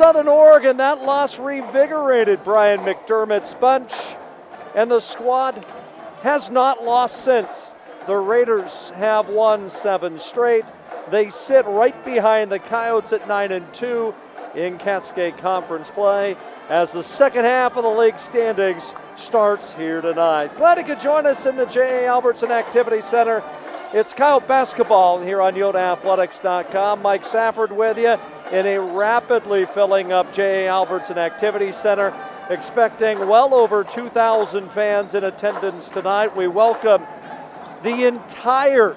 Southern Oregon, that loss revigorated Brian McDermott's bunch, and the squad has not lost since. The Raiders have won 7 straight. They sit right behind the Coyotes at 9-2 in Cascade Conference play as the second half of the league standings starts here tonight. Glad you could join us in the J.A. Albertson Activity Center. It's Coyote basketball here on YodaAthletics.com. Mike Safford with you in a rapidly filling up J.A. Albertson Activity Center, expecting well over 2,000 fans in attendance tonight. We welcome the entire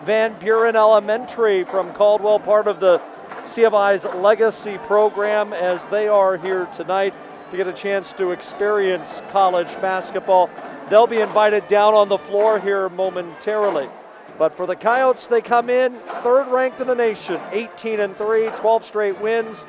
Van Buren Elementary from Caldwell, part of the C of I's legacy program, as they are here tonight to get a chance to experience college basketball. They'll be invited down on the floor here momentarily. But for the Coyotes, they come in third ranked in the nation, 18-3, 12 straight wins.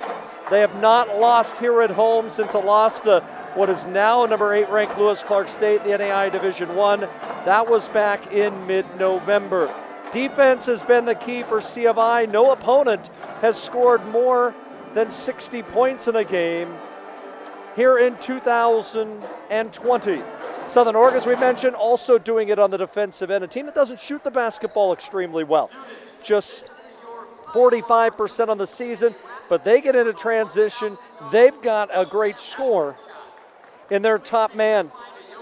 They have not lost here at home since a loss to what is now number 8 ranked Lewis Clark State, the NAI Division I. That was back in mid-November. Defense has been the key for C of I. No opponent has scored more than 60 points in a game here in 2020. Southern Oregon, as we mentioned, also doing it on the defensive end. A team that doesn't shoot the basketball extremely well. Just 45% on the season, but they get into transition. They've got a great score in their top man,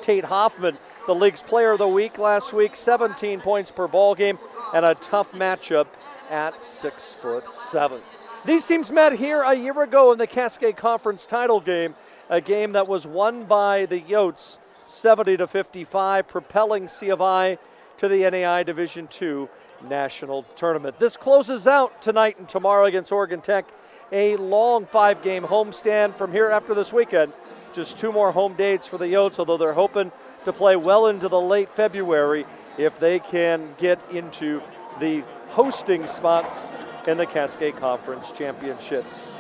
Tate Hoffman, the league's player of the week last week, 17 points per ball game, and a tough matchup at 6'7". These teams met here a year ago in the Cascade Conference title game, a game that was won by the Yotes 70-55, propelling C of I to the NAI Division II National Tournament. This closes out tonight and tomorrow against Oregon Tech, a long 5-game homestand from here after this weekend. Just 2 more home dates for the Yotes, although they're hoping to play well into the late February if they can get into the hosting spots in the Cascade Conference Championships.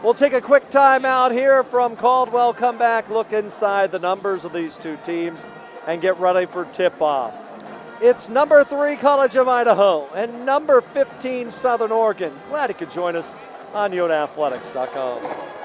We'll take a quick time out here from Caldwell, come back, look inside the numbers of these 2 teams, and get ready for tip-off. It's number 3 College of Idaho and number 15 Southern Oregon. Glad you could join us on YodaAthletics.com.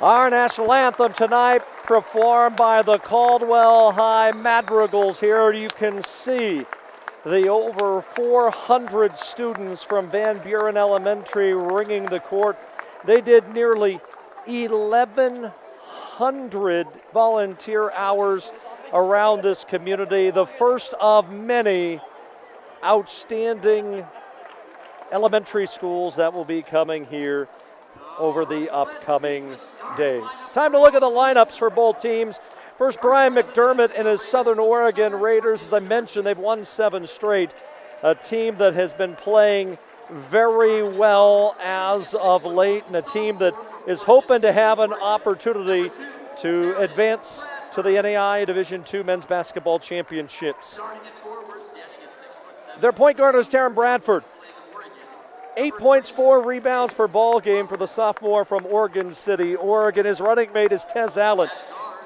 Our national anthem tonight performed by the Caldwell High Madrigals. Here you can see the over 400 students from Van Buren Elementary ringing the court. They did nearly 1,100 volunteer hours around this community, the first of many outstanding elementary schools that will be coming here over the upcoming days. Time to look at the lineups for both teams. First, Brian McDermott and his Southern Oregon Raiders. As I mentioned, they've won 7 straight. A team that has been playing very well as of late, and a team that is hoping to have an opportunity to advance to the NAI Division II Men's Basketball Championships. Their point guard is Taryn Bradford. 8 points, 4 rebounds per ball game for the sophomore from Oregon City, Oregon. His running mate is Tez Allen,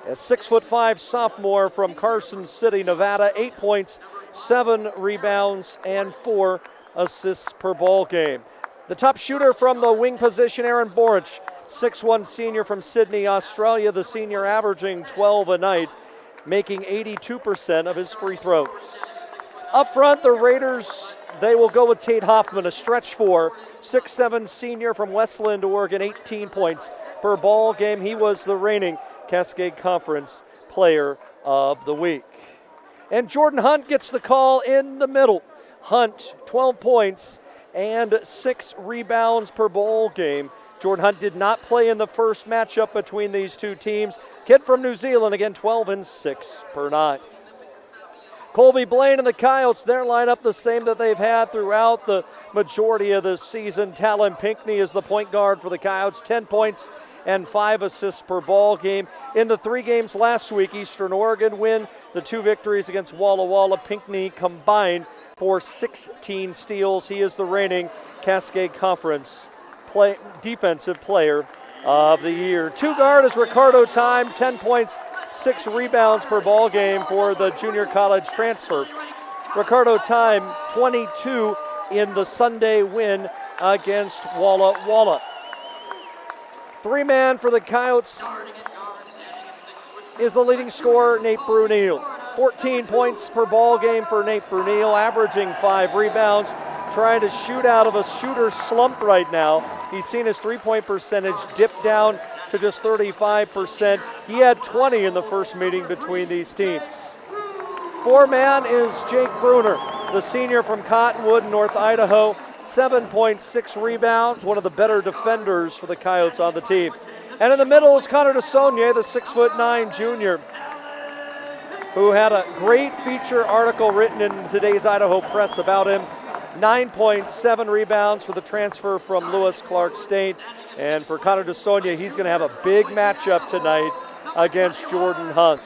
a 6'5" sophomore from Carson City, Nevada. 8 points, 7 rebounds, and 4 assists per ball game. The top shooter from the wing position, Aaron Borich, 6'1" senior from Sydney, Australia. The senior averaging 12 a night, making 82% of his free throws. Up front, the Raiders, they will go with Tate Hoffman, a stretch 4, 6'7" senior from Westland, Oregon, 18 points per ball game. He was the reigning Cascade Conference Player of the Week. And Jordan Hunt gets the call in the middle. Hunt, 12 points and 6 rebounds per ball game. Jordan Hunt did not play in the first matchup between these two teams. Kid from New Zealand, again, 12 and 6 per night. Colby Blaine and the Coyotes, their lineup the same that they've had throughout the majority of the season. Talon Pinckney is the point guard for the Coyotes, 10 points and 5 assists per ball game. In the 3 games last week, Eastern Oregon win. The 2 victories against Walla Walla. Pinckney combined for 16 steals. He is the reigning Cascade Conference Defensive Player of the Year. 2 guard is Ricardo Time, 10 points, 6 rebounds per ball game for the junior college transfer. Ricardo Time, 22 in the Sunday win against Walla Walla. 3-man for the Coyotes is the leading scorer, Nate Brunel. 14 points per ball game for Nate Brunel, averaging 5 rebounds, trying to shoot out of a shooter slump right now. He's seen his 3-point percentage dip down to just 35%. He had 20 in the first meeting between these teams. 4-man is Jake Bruner, the senior from Cottonwood, North Idaho. 7.6 rebounds, one of the better defenders for the Coyotes on the team. And in the middle is Connor DeSaulnier, the 6'9" junior, who had a great feature article written in today's Idaho Press about him. 9.7 rebounds for the transfer from Lewis Clark State. And for Connor DeSaulnier, he's going to have a big matchup tonight against Jordan Hunt.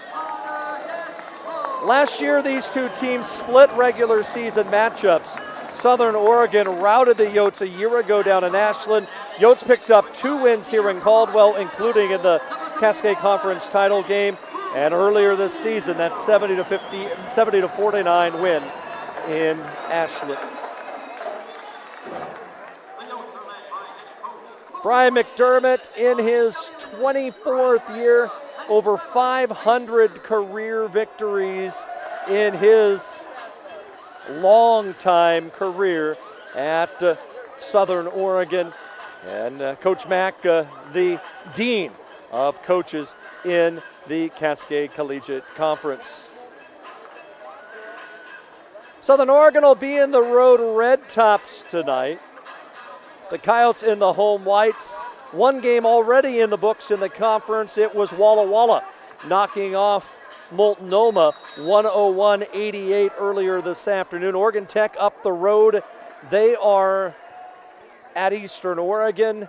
Last year, these two teams split regular season matchups. Southern Oregon routed the Yotes a year ago down in Ashland. Yotes picked up 2 wins here in Caldwell, including in the Cascade Conference title game. And earlier this season, that 70-49 win in Ashland. Brian McDermott in his 24th year, over 500 career victories in his long-time career at Southern Oregon. And Coach Mack, the dean of coaches in the Cascade Collegiate Conference. Southern Oregon will be in the road Red Tops tonight. The Coyotes in the home whites. 1 game already in the books in the conference. It was Walla Walla knocking off Multnomah 101-88 earlier this afternoon. Oregon Tech up the road. They are at Eastern Oregon.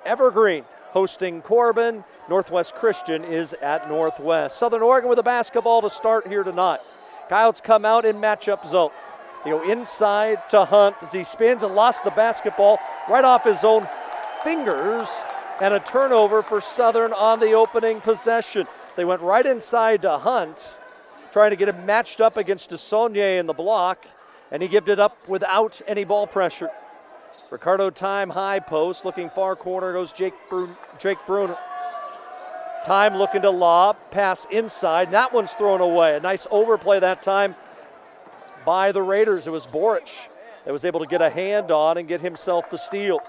Evergreen hosting Corbin. Northwest Christian is at Northwest. Southern Oregon with a basketball to start here tonight. Coyotes come out in matchup zone. They go inside to Hunt as he spins and lost the basketball right off his own fingers, and a turnover for Southern on the opening possession. They went right inside to Hunt, trying to get him matched up against DeSaulnier in the block, and he gave it up without any ball pressure. Ricardo Time high post, looking far corner goes Jake Bruner. time looking to lob, pass inside. That one's thrown away. A nice overplay that time by the Raiders. It was Boric that was able to get a hand on and get himself the steal.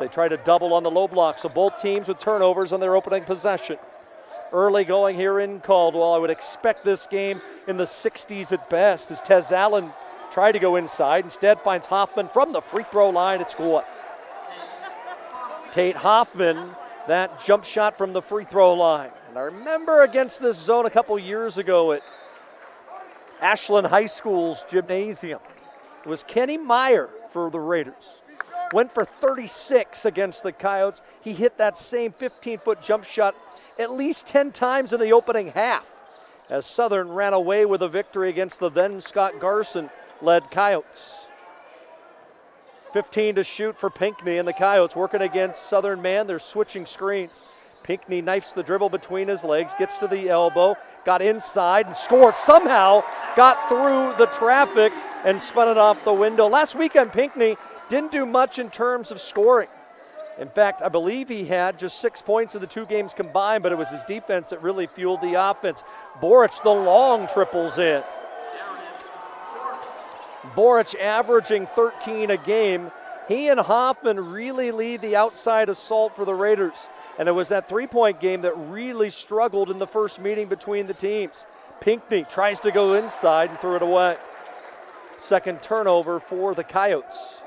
They try to double on the low block, so both teams with turnovers on their opening possession. Early going here in Caldwell. I would expect this game in the 60s at best as Tez Allen tried to go inside. Instead finds Hoffman from the free throw line. It's good. Tate Hoffman, that jump shot from the free throw line. And I remember against this zone a couple years ago at Ashland High School's gymnasium. It was Kenny Meyer for the Raiders. Went for 36 against the Coyotes. He hit that same 15-foot jump shot at least 10 times in the opening half as Southern ran away with a victory against the then Scott Garson-led Coyotes. 15 to shoot for Pinckney, and the Coyotes working against Southern man. They're switching screens. Pinckney knifes the dribble between his legs, gets to the elbow, got inside and scored. Somehow got through the traffic and spun it off the window. Last weekend, Pinckney didn't do much in terms of scoring. In fact, I believe he had just 6 points in the two games combined, but it was his defense that really fueled the offense. Boric, the long triples in. Boric averaging 13 a game. He and Hoffman really lead the outside assault for the Raiders. And it was that three-point game that really struggled in the first meeting between the teams. Pinckney tries to go inside and threw it away. Second turnover for the Coyotes.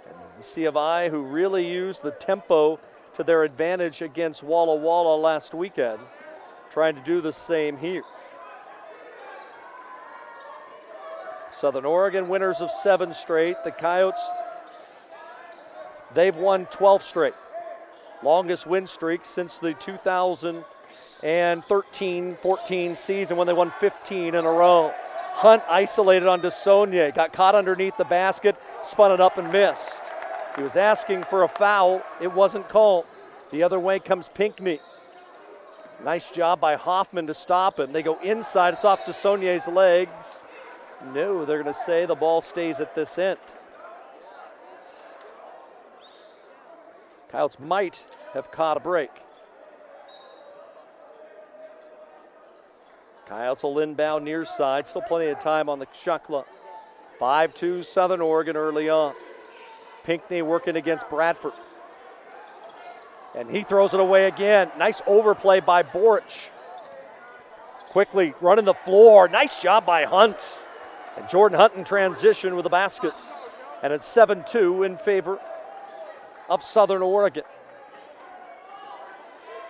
And the C of I, who really used the tempo to their advantage against Walla Walla last weekend, trying to do the same here. Southern Oregon winners of 7 straight. The Coyotes, they've won 12 straight. Longest win streak since the 2013-14 season when they won 15 in a row. Hunt isolated on DeSaulnier, got caught underneath the basket, spun it up and missed. He was asking for a foul. It wasn't called. The other way comes Pinckney. Nice job by Hoffman to stop him. They go inside. It's off DeSaulnier's legs. No, they're going to say the ball stays at this end. Coyotes might have caught a break. Coyotes will inbound near side. Still plenty of time on the shot clock. 5-2 Southern Oregon early on. Pinckney working against Bradford. And he throws it away again. Nice overplay by Boric. Quickly running the floor. Nice job by Hunt. And Jordan Hunt in transition with a basket. And it's 7-2 in favor of Southern Oregon.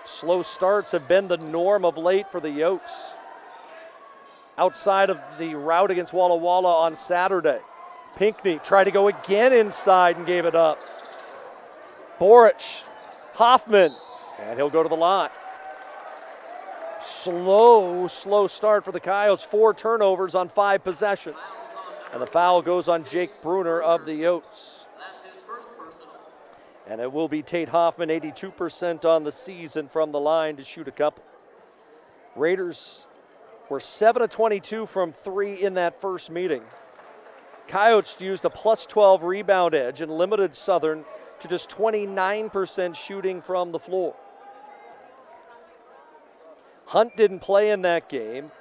Slow starts have been the norm of late for the Yotes. Outside of the rout against Walla Walla on Saturday. Pinckney tried to go again inside and gave it up. Boric, Hoffman, and he'll go to the line. Slow start for the Coyotes. 4 turnovers on 5 possessions. And the foul goes on Jake Bruner of the Yotes. And it will be Tate Hoffman, 82% on the season from the line to shoot a couple. Raiders were 7 of 22 from 3 in that first meeting. Coyotes used a plus 12 rebound edge and limited Southern to just 29% shooting from the floor. Hunt didn't play in that game.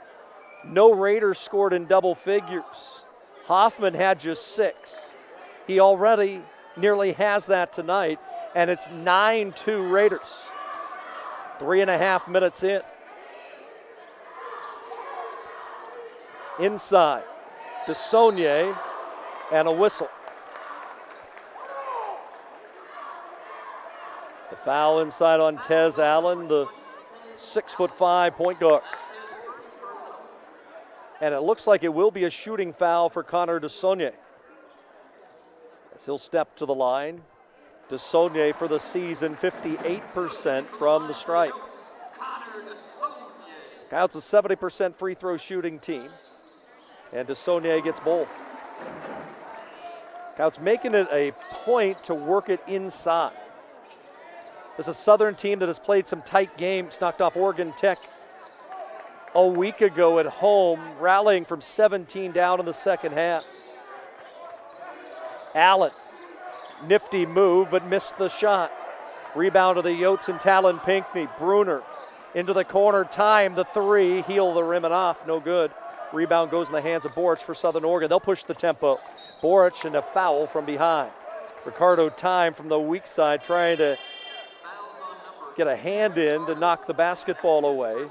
No Raiders scored in double figures. Hoffman had just 6. He already nearly has that tonight, and it's 9-2 Raiders. 3.5 minutes in. Inside, DeSaulnier, and a whistle. The foul inside on Tez Allen, the 6'5" point guard. And it looks like it will be a shooting foul for Connor DeSaulnier. As he'll step to the line. DeSaulnier for the season, 58% from the stripe. Coyotes a 70% free throw shooting team. And DeSaulnier gets both. Coyotes making it a point to work it inside. This is a Southern team that has played some tight games, knocked off Oregon Tech a week ago at home, rallying from 17 down in the second half. Allen, nifty move, but missed the shot. Rebound to the Yotes and Talon Pinckney. Bruner into the corner, time the three, heel the rim and off, no good. Rebound goes in the hands of Boric for Southern Oregon. They'll push the tempo. Boric and a foul from behind. Ricardo Time from the weak side trying to get a hand in to knock the basketball away.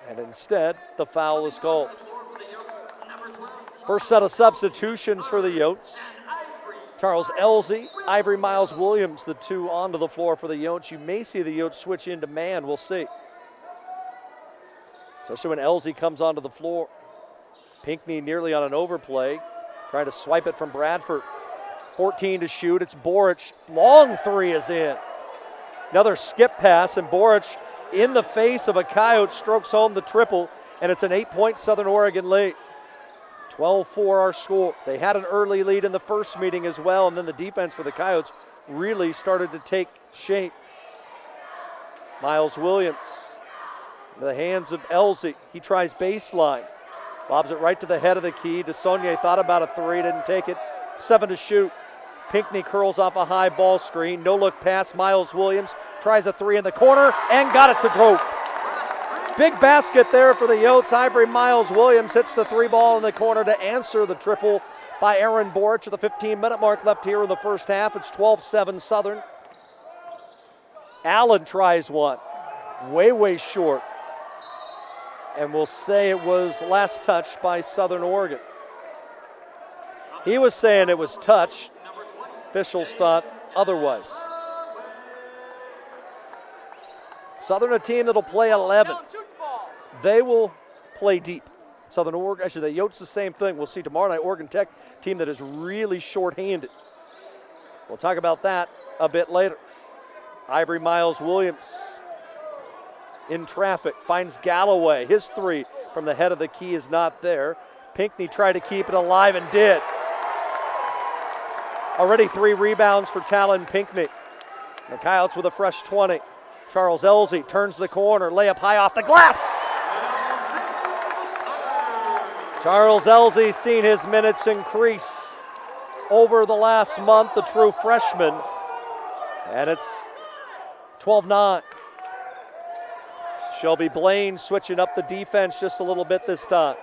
And instead, the foul is called. First set of substitutions for the Yotes. Charles Elsie, Ivory Miles Williams, the two onto the floor for the Yotes. You may see the Yotes switch into man, we'll see. Especially when Elsie comes onto the floor. Pinckney nearly on an overplay, trying to swipe it from Bradford. 14 to shoot, it's Boric. Long three is in. Another skip pass, and Boric in the face of a Coyote strokes home the triple, and it's an 8-point Southern Oregon lead. 12-4 our score. They had an early lead in the first meeting as well, and then the defense for the Coyotes really started to take shape. Miles Williams, in the hands of Elsie. He tries baseline. Lobs it right to the head of the key. DeSaulnier thought about a three, didn't take it. 7 to shoot. Pinckney curls off a high ball screen. No look pass. Miles Williams tries a three in the corner and got it to go. Big basket there for the Yotes. Ivory Miles Williams hits the three ball in the corner to answer the triple by Aaron Boric at the 15-minute mark left here in the first half. It's 12-7 Southern. Allen tries one. Way short. And we'll say it was last touched by Southern Oregon. He was saying it was touched. Officials thought otherwise. Southern, a team that'll play 11. They will play deep. Southern Oregon, actually the Yotes the same thing. We'll see tomorrow night. Oregon Tech, team that is really short-handed. We'll talk about that a bit later. Ivory Miles Williams in traffic, finds Galloway. His three from the head of the key is not there. Pinckney tried to keep it alive and did. Already 3 rebounds for Talon Pinckney. The Coyotes with a fresh 20. Charles Elsie turns the corner, layup high off the glass. Charles Elsie seen his minutes increase over the last month, the true freshman. And it's 12-9. Shelby Blaine switching up the defense just a little bit this time.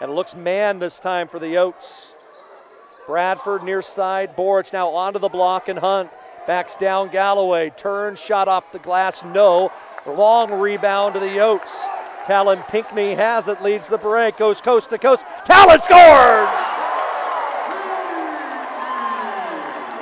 And it looks man this time for the Yotes. Bradford near side, Boric now onto the block, and Hunt backs down Galloway. Turn, shot off the glass, no. Long rebound to the Yotes. Talon Pinckney has it, leads the break, goes coast to coast. Talon scores!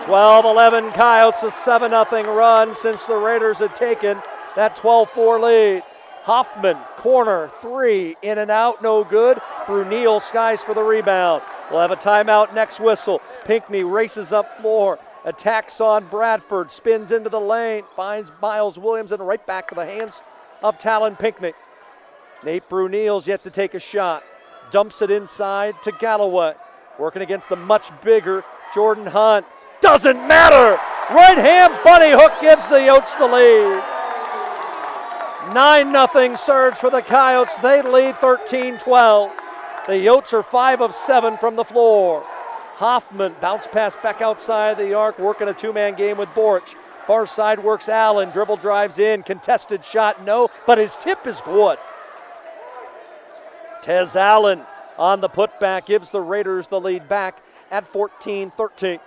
12-11 Coyotes, a 7-0 run since the Raiders had taken that 12-4 lead. Hoffman, corner, three, in and out, no good. Brunel skies for the rebound. We'll have a timeout next whistle. Pinckney races up floor, attacks on Bradford, spins into the lane, finds Miles Williams, and right back to the hands of Talon Pinckney. Nate Brunel's yet to take a shot. Dumps it inside to Galloway. Working against the much bigger Jordan Hunt. Doesn't matter! Right hand bunny hook gives the Yotes the lead. 9-0 surge for the Coyotes. They lead 13-12. The Yotes are 5 of 7 from the floor. Hoffman bounce pass back outside the arc, working a two-man game with Boric. Far side works Allen, dribble drives in, contested shot, no, but his tip is good. Tez Allen on the putback gives the Raiders the lead back at 14-13.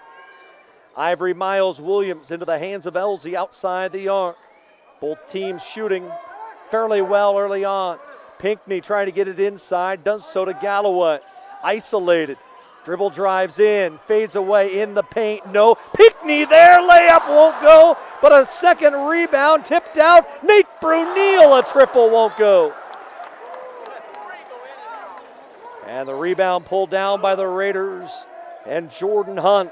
Ivory Miles Williams into the hands of Elsie outside the arc. Both teams shooting fairly well early on. Pinckney trying to get it inside, does so to Galloway. Isolated, dribble drives in, fades away in the paint, no. Pinckney there, layup won't go, but a second rebound tipped out. Nate Brunel, a triple won't go. And the rebound pulled down by the Raiders and Jordan Hunt.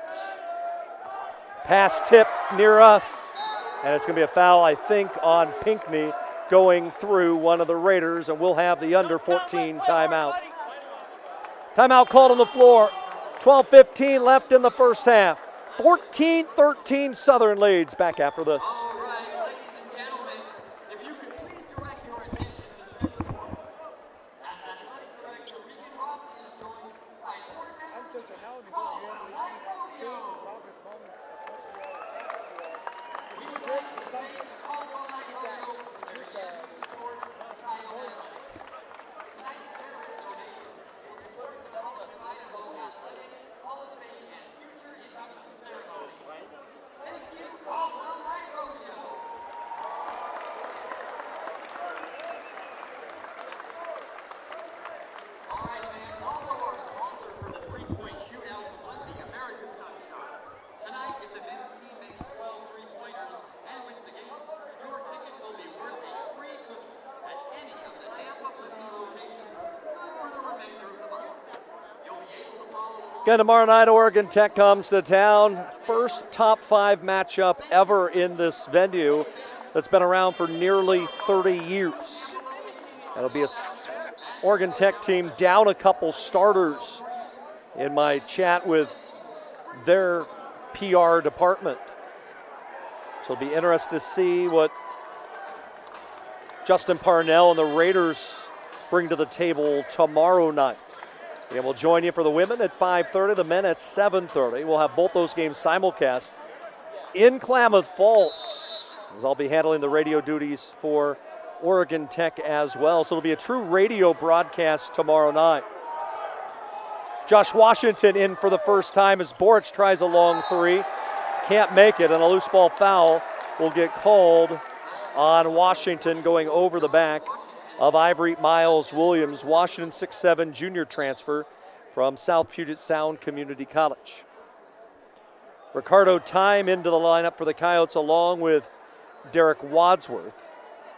Pass tip near us, and it's going to be a foul, I think, on Pinckney going through one of the Raiders, and we'll have the under 14 timeout. Timeout called on the floor. 12:15 left in the first half. 14-13 Southern leads. Back after this. Again, tomorrow night, Oregon Tech comes to town. First top 5 matchup ever in this venue that's been around for nearly 30 years. That'll be a Oregon Tech team down a couple starters in my chat with their PR department. So it'll be interesting to see what Justin Parnell and the Raiders bring to the table tomorrow night. And we'll join you for the women at 5:30, the men at 7:30. We'll have both those games simulcast in Klamath Falls, as I'll be handling the radio duties for Oregon Tech as well. So it'll be a true radio broadcast tomorrow night. Josh Washington in for the first time as Boric tries a long 3. Can't make it, and a loose ball foul will get called on Washington going over the back of Ivory Miles Williams. Washington, 6'7", junior transfer from South Puget Sound Community College. Ricardo Time into the lineup for the Coyotes along with Derek Wadsworth.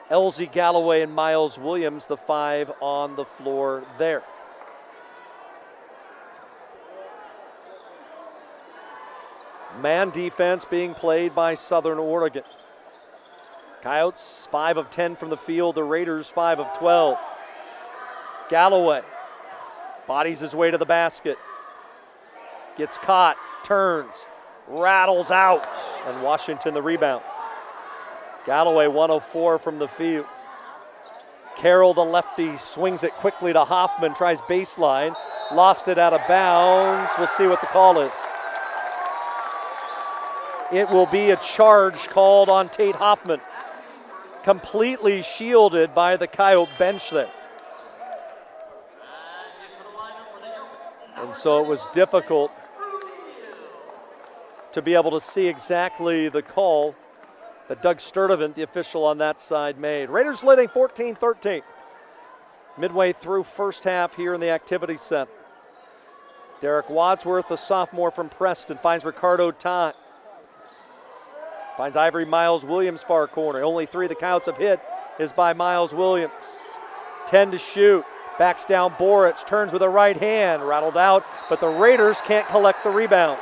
Elsie Galloway and Miles Williams, the 5 on the floor there. Man defense being played by Southern Oregon. Coyotes 5 of 10 from the field, the Raiders 5 of 12. Galloway bodies his way to the basket. Gets caught, turns, rattles out, and Washington the rebound. Galloway 104 from the field. Carroll, the lefty, swings it quickly to Hoffman, tries baseline, lost it out of bounds. We'll see what the call is. It will be a charge called on Tate Hoffman. Completely shielded by the Coyote bench there. And so it was difficult to be able to see exactly the call that Doug Sturdivant, the official on that side, made. Raiders leading 14-13. Midway through first half here in the activity center. Derek Wadsworth, a sophomore from Preston, finds Ricardo Time. Finds Ivory Miles Williams far corner. Only 3 the Coyotes have hit is by Miles Williams. 10 to shoot. Backs down Boric. Turns with a right hand. Rattled out, but the Raiders can't collect the rebound.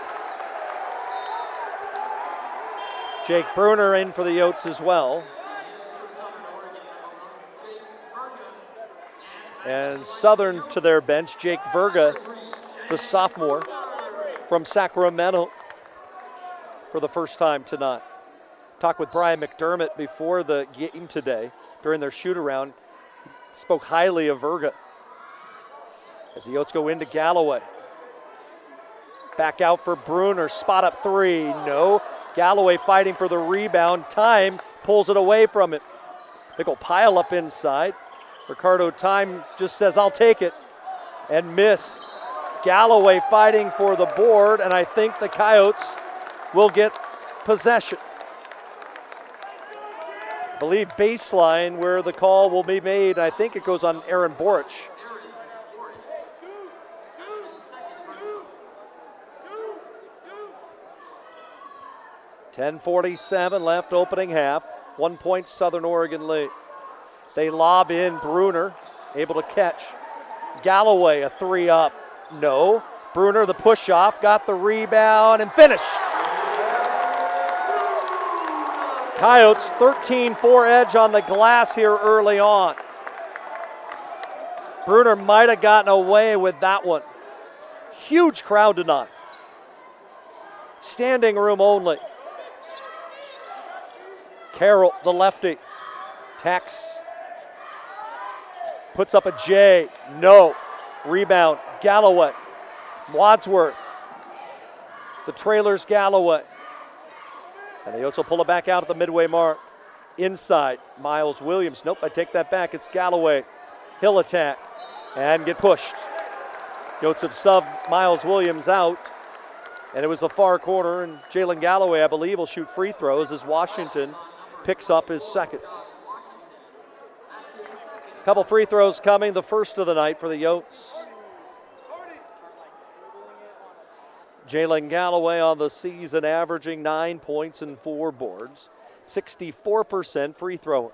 Jake Bruner in for the Yotes as well. And Southern to their bench. Jake Verga, the sophomore from Sacramento, for the first time tonight. Talked with Brian McDermott before the game today during their shoot-around. Spoke highly of Verga. As the Yotes go into Galloway. Back out for Bruner, spot up 3, no. Galloway fighting for the rebound. Time pulls it away from him. They go pile up inside. Ricardo Time just says, I'll take it, and miss. Galloway fighting for the board, and I think the Coyotes will get possession. I believe baseline where the call will be made. I think it goes on Aaron Boric. .10:47 left, opening half. 1 point Southern Oregon lead. They lob in Bruner, able to catch. Galloway, a 3 up, no. Bruner, the push off, got the rebound and finished. Coyotes 13-4 edge on the glass here early on. Bruner might have gotten away with that one. Huge crowd tonight. Standing room only. Carroll, the lefty, tacks, puts up a J, no. Rebound, Galloway, Wadsworth, the trailers Galloway. And the Yotes will pull it back out at the midway mark. Inside, Miles Williams, nope, I take that back, it's Galloway. He'll attack and get pushed. Yotes have subbed Miles Williams out, and it was the far corner, and Jalen Galloway, I believe, will shoot free throws as Washington picks up his second. Couple free throws coming, the first of the night for the Yotes. Jalen Galloway on the season averaging 9 points and 4 boards. 64% free thrower.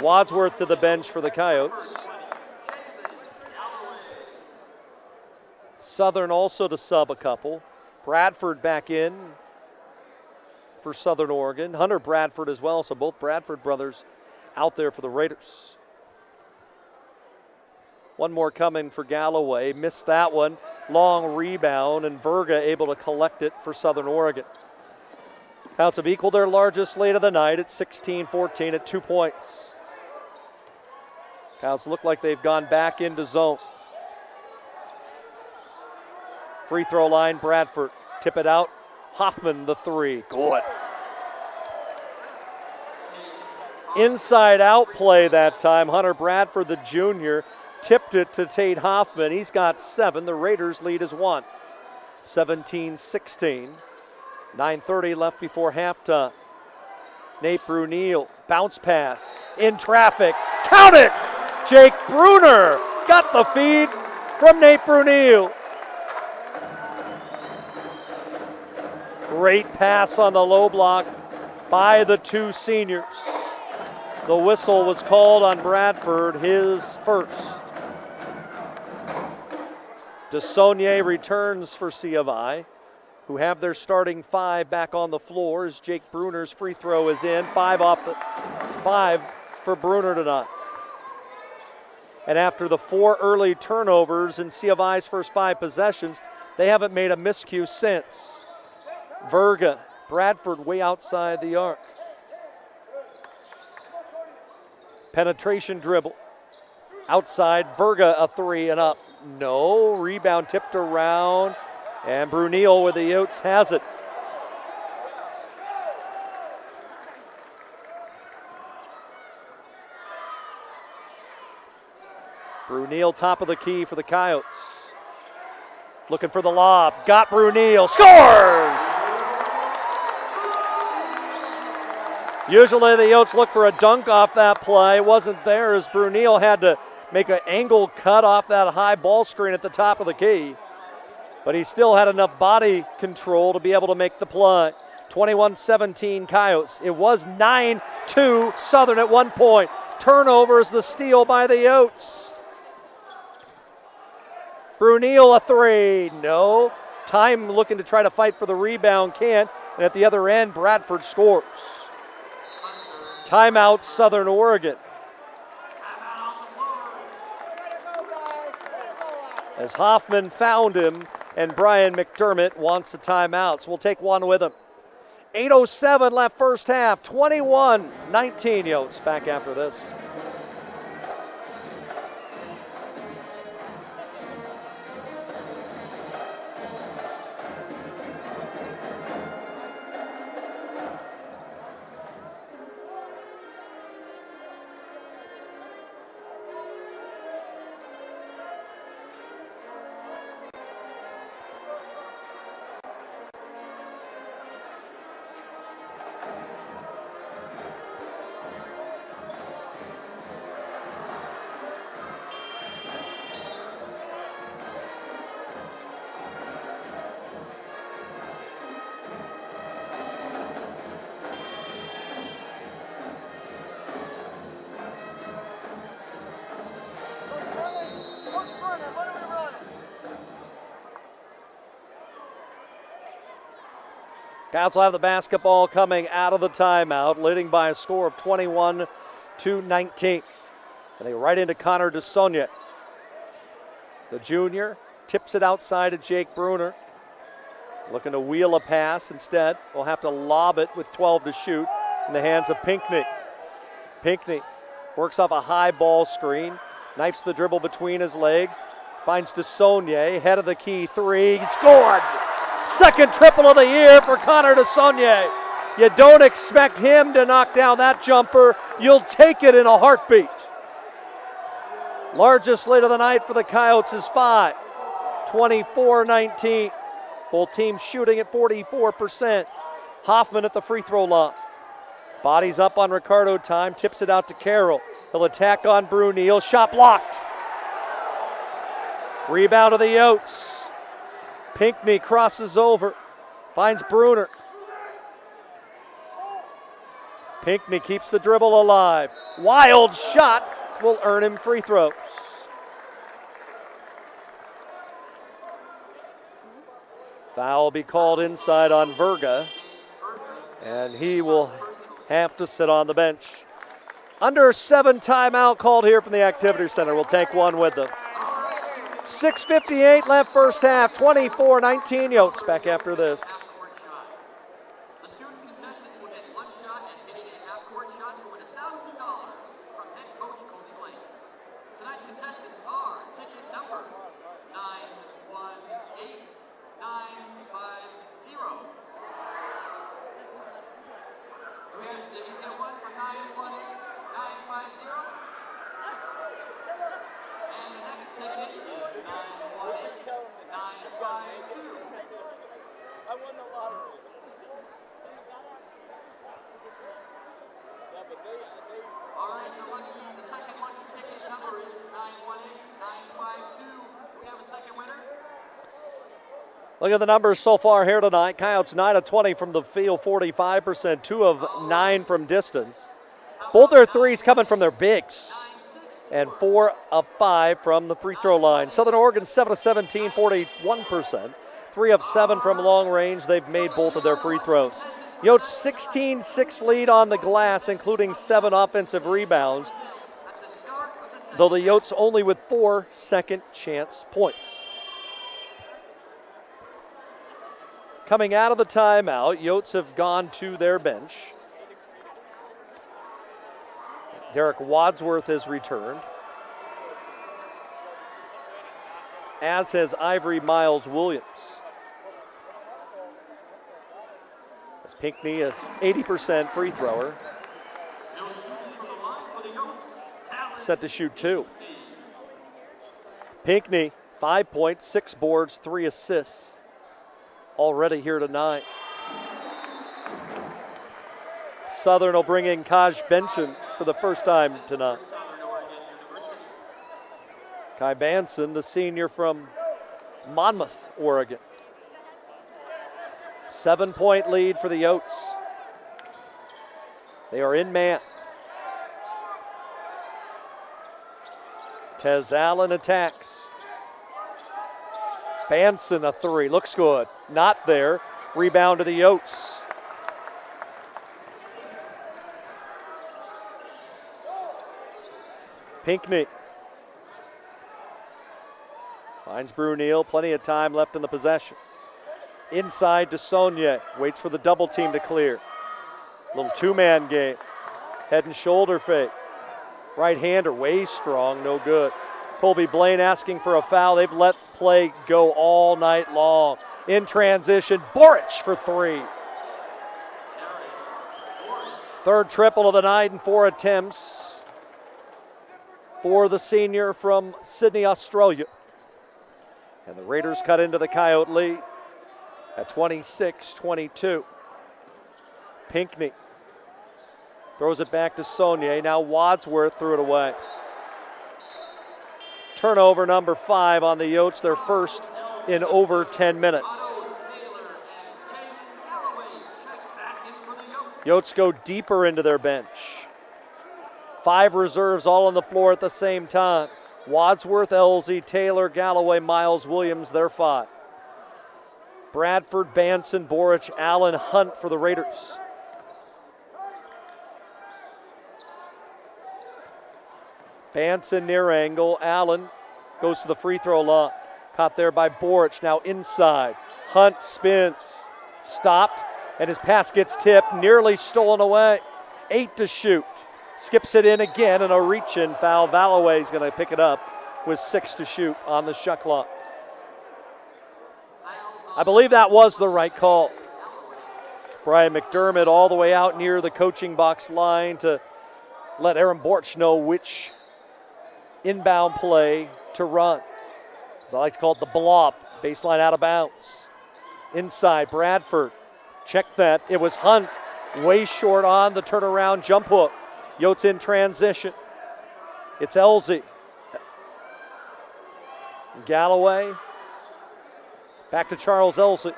Wadsworth to the bench for the Coyotes. Southern also to sub a couple. Bradford back in for Southern Oregon. Hunter Bradford as well, so both Bradford brothers out there for the Raiders. One more coming for Galloway. Missed that one. Long rebound, and Verga able to collect it for Southern Oregon. Coyotes have equaled their largest lead of the night at 16-14 at 2 points. Coyotes look like they've gone back into zone. Free throw line, Bradford. Tip it out. Hoffman, the three. Good. Inside out play that time. Hunter Bradford, the junior, tipped it to Tate Hoffman. He's got 7. The Raiders lead is 1. 17-16. 9:30 left before halftime. Nate Brunel, bounce pass, in traffic, count it! Jake Bruner got the feed from Nate Brunel. Great pass on the low block by the two seniors. The whistle was called on Bradford, his first. DeSaulnier returns for C of I, who have their starting 5 back on the floor as Jake Bruner's free throw is in. 5 for Bruner tonight. And after the 4 early turnovers in C of I's first 5 possessions, they haven't made a miscue since. Verga, Bradford way outside the arc. Penetration dribble. Outside, Verga a 3 and up. No, rebound tipped around, and Brunel with the Yotes has it. Brunel top of the key for the Coyotes. Looking for the lob, got Brunel, scores! Usually the Yotes look for a dunk off that play. It wasn't there as Brunel had to make an angle cut off that high ball screen at the top of the key. But he still had enough body control to be able to make the play. 21-17 Coyotes. It was 9-2 Southern at one point. Turnovers, the steal by the Yotes. Brunel a 3, no. Time looking to try to fight for the rebound, can't. And at the other end, Bradford scores. Timeout, Southern Oregon. As Hoffman found him, and Brian McDermott wants a timeout, so we'll take one with him. 8:07 left first half, 21-19 Yotes. Back after this. Coyotes will have the basketball coming out of the timeout, leading by a score of 21-19. And they right into Connor DeSaulnier. The junior tips it outside to Jake Bruner. Looking to wheel a pass instead. Will have to lob it with 12 to shoot in the hands of Pinckney. Pinckney works off a high ball screen, knifes the dribble between his legs, finds DeSaulnier, head of the key 3, he scored! Second triple of the year for Connor DeSaulnier. You don't expect him to knock down that jumper. You'll take it in a heartbeat. Largest lead of the night for the Coyotes is 5. 24-19. Both teams shooting at 44%. Hoffman at the free throw line. Bodies up on Ricardo time, tips it out to Carroll. He'll attack on Brunel, shot blocked. Rebound of the Yotes. Pinckney crosses over, finds Bruner. Pinckney keeps the dribble alive. Wild shot will earn him free throws. Foul will be called inside on Verga, and he will have to sit on the bench. Under 7 timeout called here from the Activity Center. We'll take one with them. 6:58 left first half, 24-19 Yotes. Back after this. The student contestants will get one shot at hitting a half-court shot to win $1,000 from head coach Colby Blake. Tonight's contestants are ticket number 918950. Did you get one for 918950? And the next ticket is 918952. I won the lottery. All right, the second lucky ticket number is 918952. Do we have a second winner? Look at the numbers so far here tonight. Coyotes 9 of 20 from the field, 45%, 2 of 9 from distance. Both their threes coming from their bigs, and 4 of 5 from the free throw line. Southern Oregon 7 of 17, 41%, 3 of 7 from long range. They've made both of their free throws. Yotes 16-6 lead on the glass, including 7 offensive rebounds, though the Yotes only with 4 second chance points. Coming out of the timeout, Yotes have gone to their bench. Derek Wadsworth has returned, as has Ivory Miles Williams. As Pinckney is 80% free thrower, set to shoot 2. Pinckney, 5 points, 6 boards, 3 assists already here tonight. Southern will bring in Kaj Benson for the first time tonight. Kai Banson, the senior from Monmouth, Oregon. 7-point lead for the Yotes. They are in man. Tez Allen attacks. Banson a 3, looks good. Not there. Rebound to the Yotes. Pinckney finds Brunel, plenty of time left in the possession. Inside to Saunier, waits for the double team to clear. Little 2-man game. Head and shoulder fake. Right-hander, way strong, no good. Colby Blaine asking for a foul. They've let play go all night long. In transition, Boric for 3. Third triple of the night in 4 attempts for the senior from Sydney, Australia. And the Raiders cut into the Coyote lead at 26-22. Pinckney throws it back to Saunier. Now Wadsworth threw it away. Turnover number 5 on the Yotes, their first in over 10 minutes. Yotes go deeper into their bench. 5 reserves all on the floor at the same time. Wadsworth, Elsie, Taylor, Galloway, Miles, Williams, their 5. Bradford, Banson, Boric, Allen, Hunt for the Raiders. Banson near angle. Allen goes to the free throw line. Caught there by Boric. Now inside. Hunt spins. Stopped. And his pass gets tipped. Nearly stolen away. 8 to shoot. Skips it in again, and a reach-in foul. Valloway's going to pick it up with 6 to shoot on the shot clock. I believe that was the right call. Brian McDermott all the way out near the coaching box line to let Aaron Borch know which inbound play to run. As I like to call it, the blob, baseline out of bounds. Inside, Bradford. Check that. It was Hunt, way short on the turnaround jump hook. Yotes in transition. It's Elsie. Galloway. Back to Charles Elsie.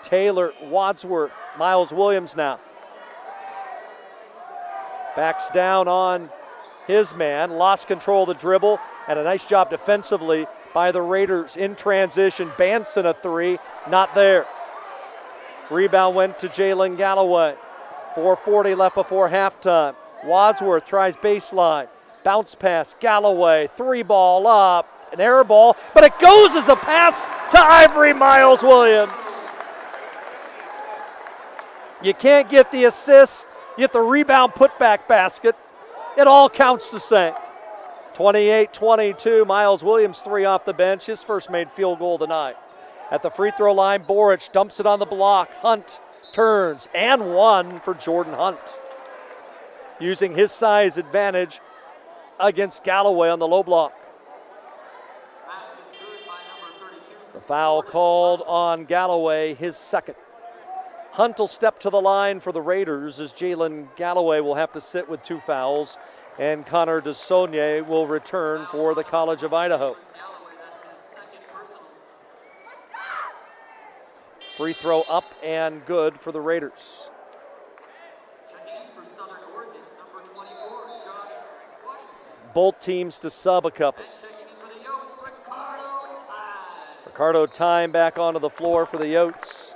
Taylor, Wadsworth, Miles Williams now. Backs down on his man, lost control of the dribble, and a nice job defensively by the Raiders in transition. Banson a three, not there. Rebound went to Jalen Galloway. 4:40 left before halftime. Wadsworth tries baseline. Bounce pass, Galloway, three ball up, an air ball, but it goes as a pass to Ivory Miles Williams. You can't get the assist, you get the rebound putback basket. It all counts the same. 28-22, Miles Williams three off the bench, his first made field goal tonight. At the free throw line, Boric dumps it on the block. Hunt turns, and one for Jordan Hunt. Using his size advantage against Galloway on the low block. The foul called on Galloway, his second. Hunt will step to the line for the Raiders as Jalen Galloway will have to sit with two fouls, and Connor DeSaulnier will return for the College of Idaho. Free throw up and good for the Raiders. Both teams to sub a couple. Ricardo Time back onto the floor for the Yotes.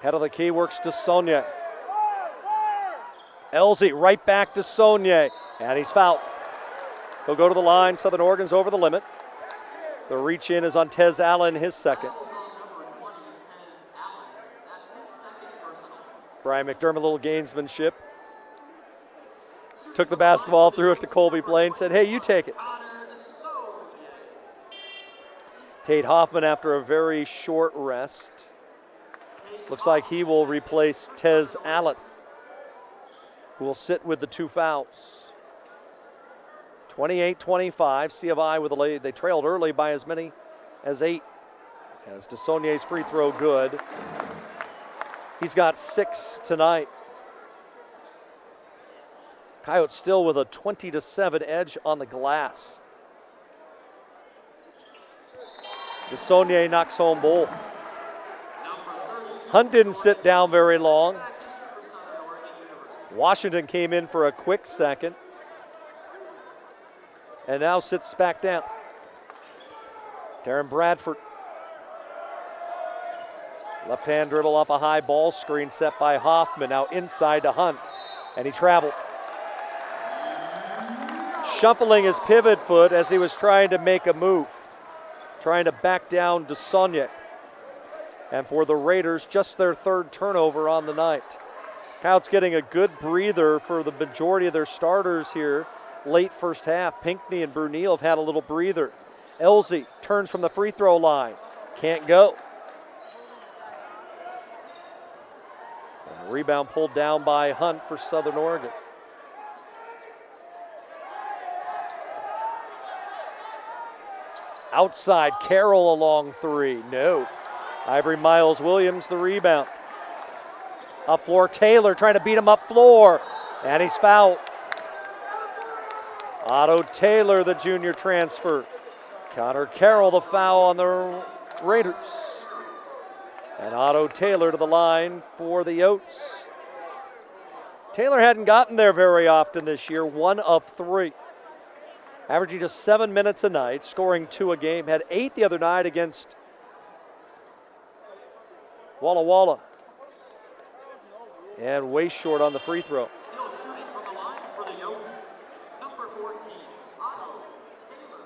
Head of the key works to Saulnier. Elsie right back to Saulnier, and he's fouled. He'll go to the line. Southern Oregon's over the limit. The reach in is on Tez Allen, his second. Brian McDermott, a little gamesmanship. Took the basketball, threw it to Colby Blaine, said, hey, you take it. Tate Hoffman after a very short rest. Looks like he will replace Tez Allen, who will sit with the two fouls. 28-25, C of I with a lead. They trailed early by as many as 8. As DeSaulnier's free throw good. He's got 6 tonight. Coyotes still with a 20-7 edge on the glass. DeSaulnier knocks home both. Hunt didn't sit down very long. Washington came in for a quick second and now sits back down. Darren Bradford. Left-hand dribble off a high ball screen set by Hoffman. Now inside to Hunt, and he traveled. Shuffling his pivot foot as he was trying to make a move. Trying to back down DeSaulnier. And for the Raiders, just their third turnover on the night. Coyotes getting a good breather for the majority of their starters here late first half. Pinckney and Brunel have had a little breather. Elsie turns from the free throw line. Can't go. And the rebound pulled down by Hunt for Southern Oregon. Outside, Carroll a long three. No. Ivory Miles Williams the rebound. Up floor, Taylor trying to beat him up floor, and he's fouled. Otto Taylor, the junior transfer. Connor Carroll, the foul on the Raiders. And Otto Taylor to the line for the Yotes. Taylor hadn't gotten there very often this year, 1 of 3. Averaging just 7 minutes a night, scoring 2 a game. Had 8 the other night against Walla Walla. And way short on the free throw. Still shooting from the line for the Yotes, number 14, Otto Taylor.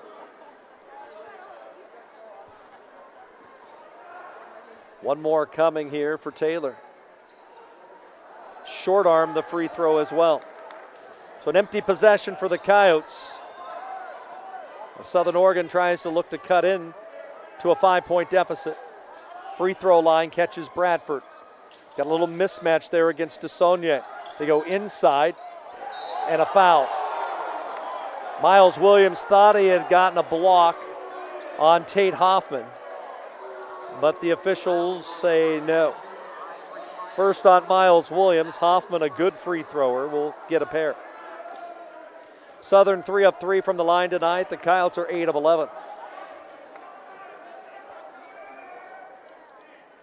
One more coming here for Taylor. Short arm the free throw as well. So an empty possession for the Coyotes. Southern Oregon tries to look to cut in to a 5-point deficit. Free throw line catches Bradford. Got a little mismatch there against DeSaulnier. They go inside and a foul. Miles Williams thought he had gotten a block on Tate Hoffman. but the officials say no. First on Miles Williams. Hoffman, a good free thrower, will get a pair. Southern 3 of 3 from the line tonight. The Coyotes are 8 of 11.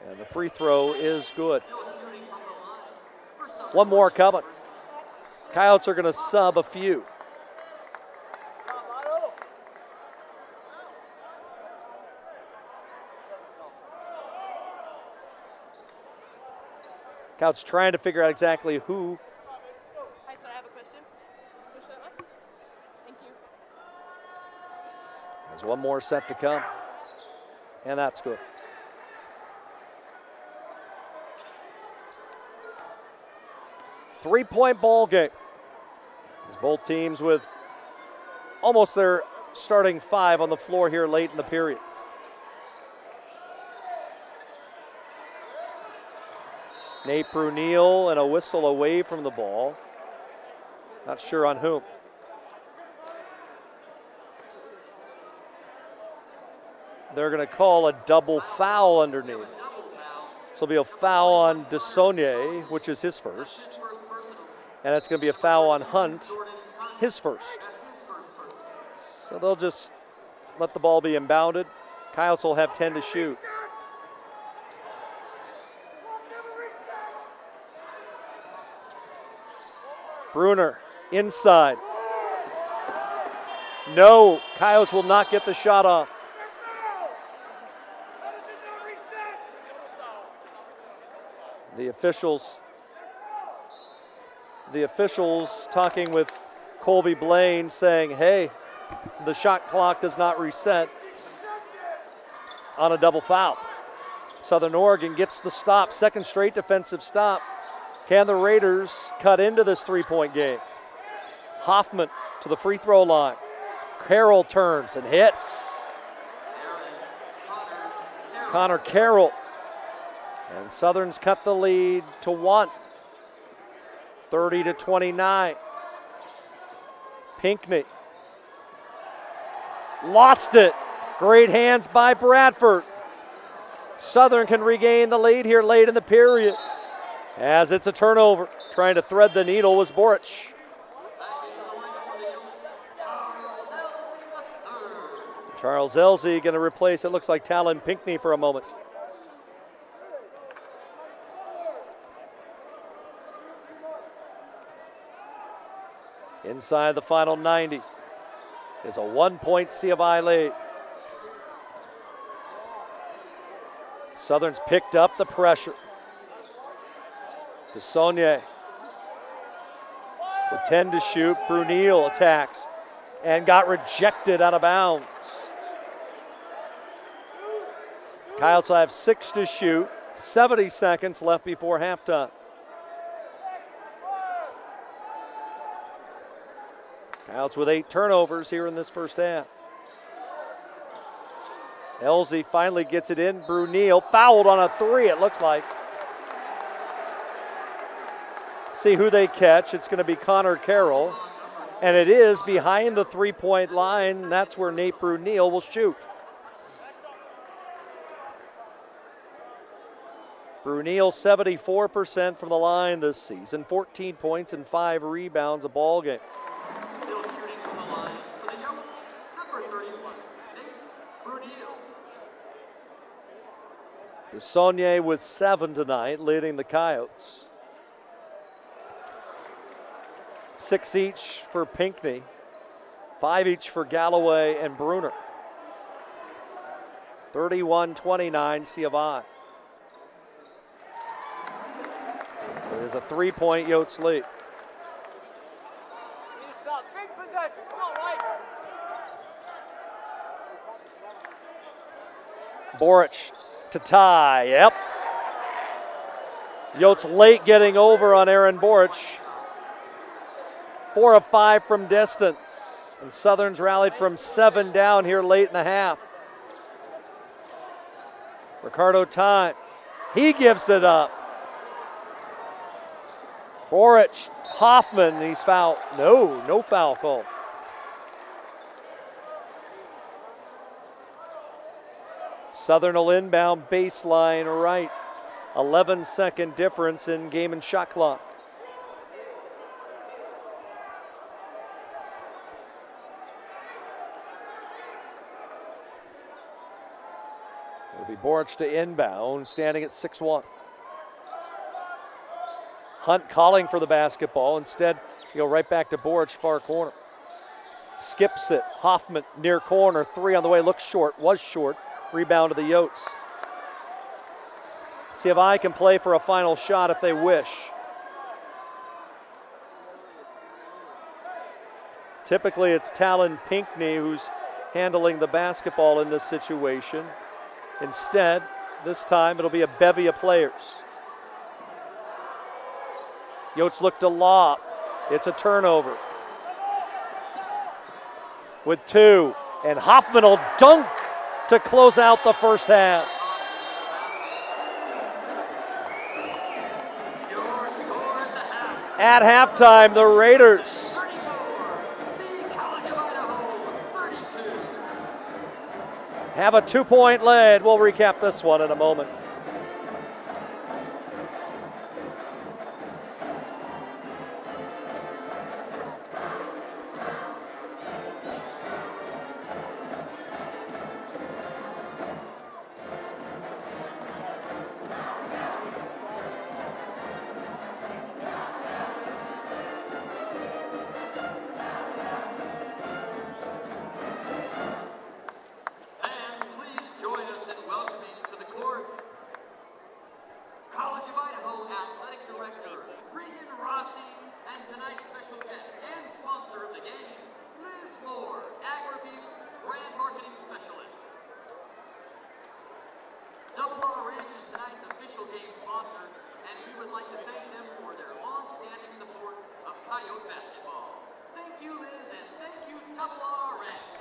And the free throw is good. One more coming. Coyotes are going to sub a few. Coyotes trying to figure out exactly who. Hi, sir, I have a question. Thank you. There's one more set to come. And that's good. Three-point ball game. As both teams with almost their starting five on the floor here late in the period. Nate Brunel and a whistle away from the ball. Not sure on whom. They're going to call a double foul underneath. So it'll be a foul on Desaulniers, which is his first. And it's going to be a foul on Hunt, his first. So they'll just let the ball be inbounded. Coyotes will have 10 to shoot. Bruner inside. No, Coyotes will not get the shot off. The officials talking with Colby Blaine saying, hey, the shot clock does not reset on a double foul. Southern Oregon gets the stop, second straight defensive stop. Can the Raiders cut into this three-point game? Hoffman to the free throw line. Carroll turns and hits. Connor Carroll. And Southern's cut the lead to 1. 30-29. Pinckney. Lost it. Great hands by Bradford. Southern can regain the lead here late in the period. As it's a turnover. Trying to thread the needle was Boric. Charles Elzy going to replace, it looks like, Talon Pinckney for a moment. Inside the final 90 is a 1-point C of I lead. Southern's picked up the pressure. Desaulniers with 10 to shoot. Brunel attacks and got rejected out of bounds. Coyotes will have 6 to shoot. 70 seconds left before halftime. Coyotes with 8 turnovers here in this first half. Elzy finally gets it in. Brunel fouled on a 3, it looks like. See who they catch. It's going to be Connor Carroll. And it is behind the three-point line. That's where Nate Brunel will shoot. Brunel 74% from the line this season. 14 points and 5 rebounds a ball game. Still shooting from the line for the Yotes, number 31, Nate Brunel. Desaulniers with 7 tonight, leading the Coyotes. 6 each for Pinckney, 5 each for Galloway and Bruner. 31-29 C of I. So it is a 3-point Yotes lead. Stop. Big possession. Come on, White. Boric to tie. Yep. Yotes late getting over on Aaron Boric. 4 of 5 from distance. And Southern's rallied from 7 down here late in the half. Ricardo time. He gives it up. Boric, Hoffman, he's fouled. No foul call. Southern will inbound baseline right. 11-second difference in game and shot clock. It'll be Borch to inbound, standing at 6-1. Hunt calling for the basketball. Instead, he'll go right back to Borch, far corner. Skips it. Hoffman near corner. 3 on the way. Looks short. Was short. Rebound to the Yotes. C of I can play for a final shot if they wish. Typically, it's Talon Pinckney who's handling the basketball in this situation. Instead, this time it'll be a bevy of players. Yotes look to lob. It's a turnover. With 2, and Hoffman will dunk to close out the first half. At halftime, the Raiders 34, the College of Idaho 32. have a 2-point lead. We'll recap this one in a moment. Fans, please join us in welcoming to the court College of Idaho Athletic Director Regan Rossi and tonight's special guest and sponsor of the game, Liz Moore, AgriBeef's brand marketing specialist. Double R Ranch is tonight's official game sponsor, and we would like to thank them for their long-standing support of Coyote basketball. Thank you, Liz, and thank you, Double R Ranch.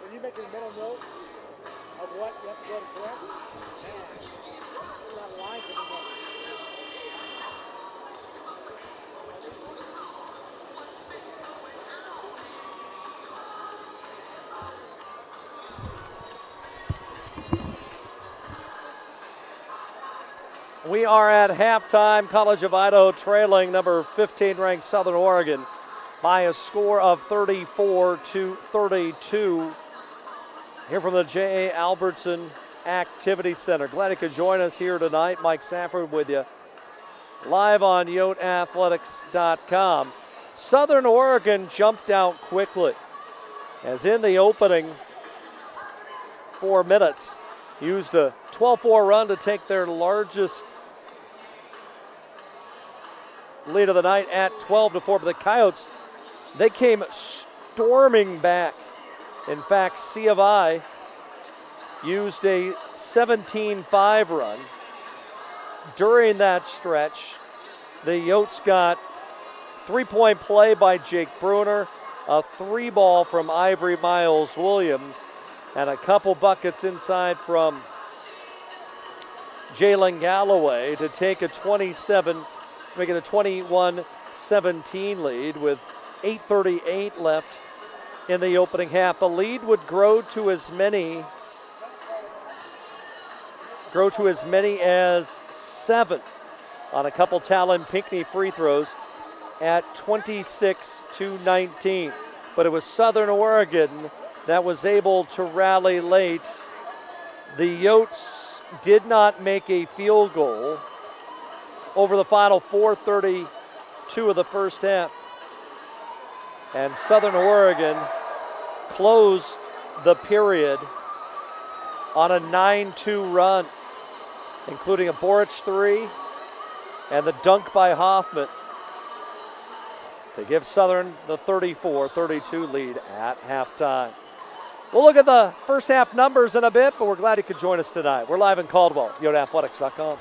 When you make a mental note of what you have to go to correct, it's not lines anymore. We are at halftime. College of Idaho trailing number 15 ranked Southern Oregon by a score of 34-32. Here from the J.A. Albertson Activity Center. Glad you could join us here tonight. Mike Safford with you live on yoteathletics.com. Southern Oregon jumped out quickly as in the opening 4 minutes used a 12-4 run to take their largest lead of the night at 12-4. But the Coyotes, they came storming back. In fact, C of I used a 17-5 run. During that stretch, the Yotes got 3-point play by Jake Bruner, a 3-ball from Ivory Miles Williams, and a couple buckets inside from Jalen Galloway to take a 21-17 lead with 8:38 left in the opening half. The lead would grow to as many as 7 on a couple Talon Pinckney free throws at 26-19. But it was Southern Oregon that was able to rally late. The Yotes did not make a field goal over the final 4:32 of the first half. And Southern Oregon closed the period on a 9-2 run, including a Boric three and the dunk by Hoffman to give Southern the 34-32 lead at halftime. We'll look at the first half numbers in a bit, but we're glad you could join us tonight. We're live in Caldwell, YodaAthletics.com.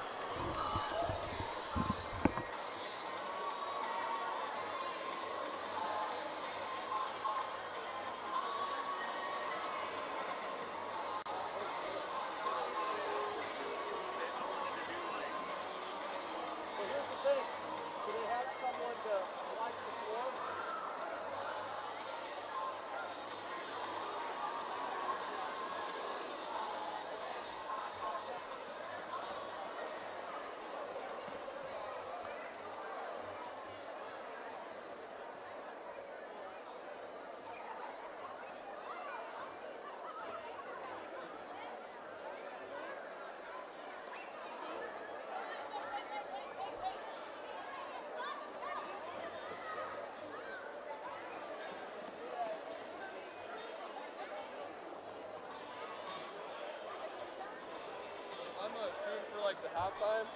I'm gonna shoot for like the halftime.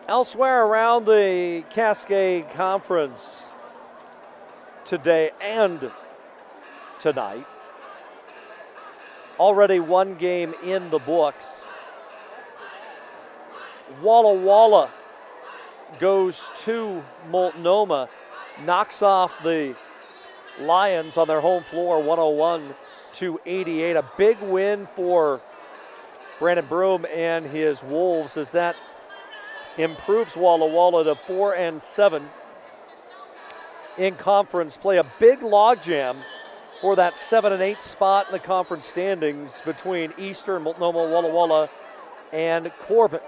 Elsewhere around the Cascade Conference today and tonight, already one game in the books. Walla Walla goes to Multnomah, knocks off the Lions on their home floor 101-88. A big win for Brandon Broom and his Wolves as that improves Walla Walla to 4-7 in conference play. A big logjam for that 7 and 8 spot in the conference standings between Eastern, Multnomah, Walla Walla, and Corbin.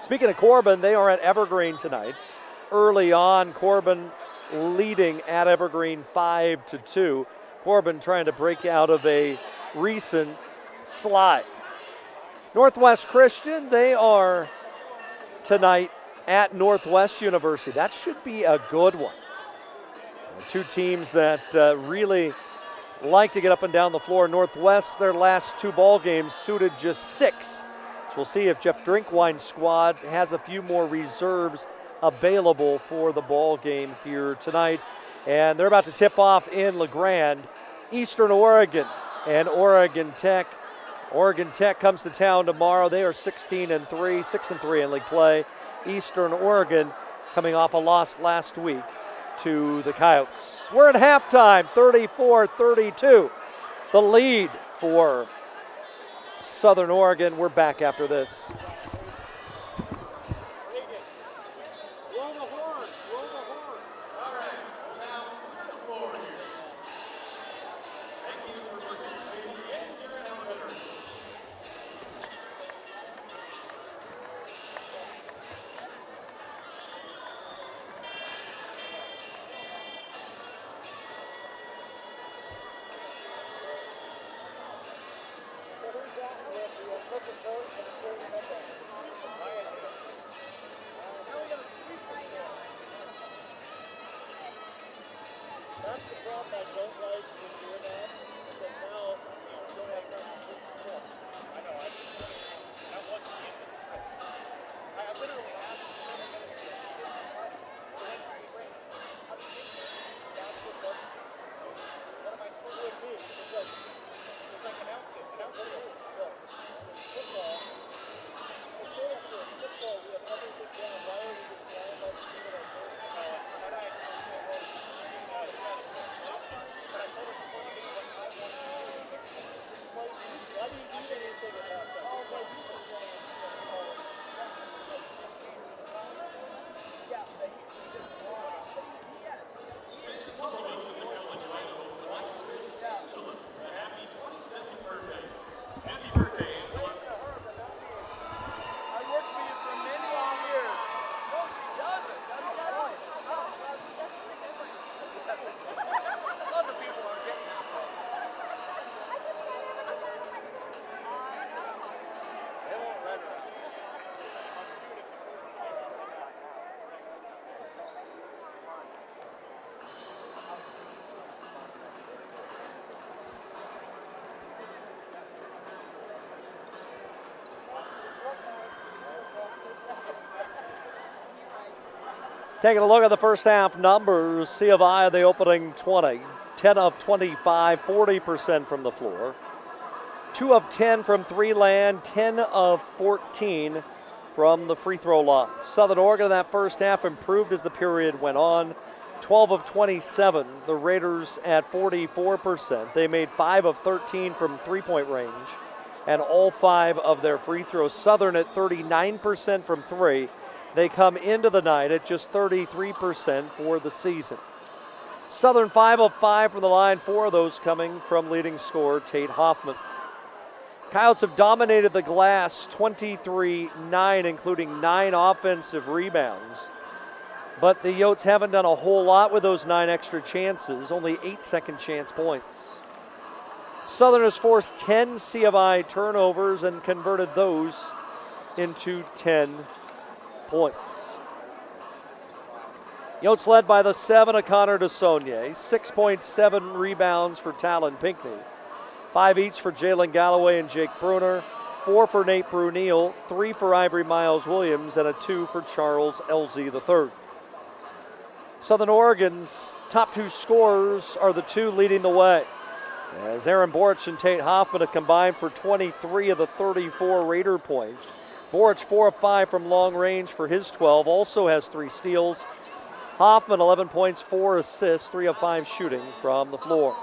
Speaking of Corbin, they are at Evergreen tonight. Early on, Corbin leading at Evergreen 5-2. Corbin trying to break out of a recent slide. Northwest Christian, they are tonight at Northwest University. That should be a good one. Two teams that really like to get up and down the floor. Northwest, their last two ball games suited just 6. So we'll see if Jeff Drinkwine's squad has a few more reserves available for the ball game here tonight. And they're about to tip off in LeGrand, Eastern Oregon and Oregon Tech. Oregon Tech comes to town tomorrow. They are 16-3, 6-3 in league play. Eastern Oregon coming off a loss last week to the Coyotes. We're at halftime, 34-32. The lead for Southern Oregon. We're back after this. That's the problem I don't like when doing that. So now you don't have time to sleep before. I know. That wasn't in the script. I literally asked her 7 minutes ago. She didn't reply. When did we break? How's the kids doing? That's what bugs me. What am I supposed to do? It's like announce it. Announce the rules. Look, football. I say that to football. We have nothing to down. Why are we just flying by the seat of our pants? From what I actually say, well, but I told her before the game what I wanted to do. Just play. Why do you need anything about that? Just play music. Happy 27th birthday. Happy birthday, Angela. I worked for you for many long years. No, she doesn't. That's the point. Other people are getting that way. They won't run around. Taking a look at the first half numbers, C of I, the opening 20, 10 of 25, 40% from the floor. 2 of 10 from three land, 10 of 14 from the free throw line. Southern Oregon in that first half improved as the period went on. 12 of 27, the Raiders at 44%. They made 5 of 13 from three-point range and all 5 of their free throws. Southern at 39% from three. They come into the night at just 33% for the season. Southern 5 of 5 from the line, 4 of those coming from leading scorer Tate Hoffman. Coyotes have dominated the glass 23-9, including 9 offensive rebounds. But the Yotes haven't done a whole lot with those 9 extra chances, only 8 second chance points. Southern has forced 10 C of I turnovers and converted those into 10 points. Yotes led by the 7 of Connor DeSaulnier, 6.7 rebounds for Talon Pinckney, 5 each for Jalen Galloway and Jake Bruner, 4 for Nate Bruneel, 3 for Ivory Miles Williams, and a 2 for Charles Elzey III. Southern Oregon's top 2 scorers are the 2 leading the way, as Aaron Borich and Tate Hoffman have combined for 23 of the 34 Raider points. Borich 4 of 5 from long range for his 12, also has 3 steals. Hoffman 11 points, 4 assists, 3 of 5 shooting from the floor.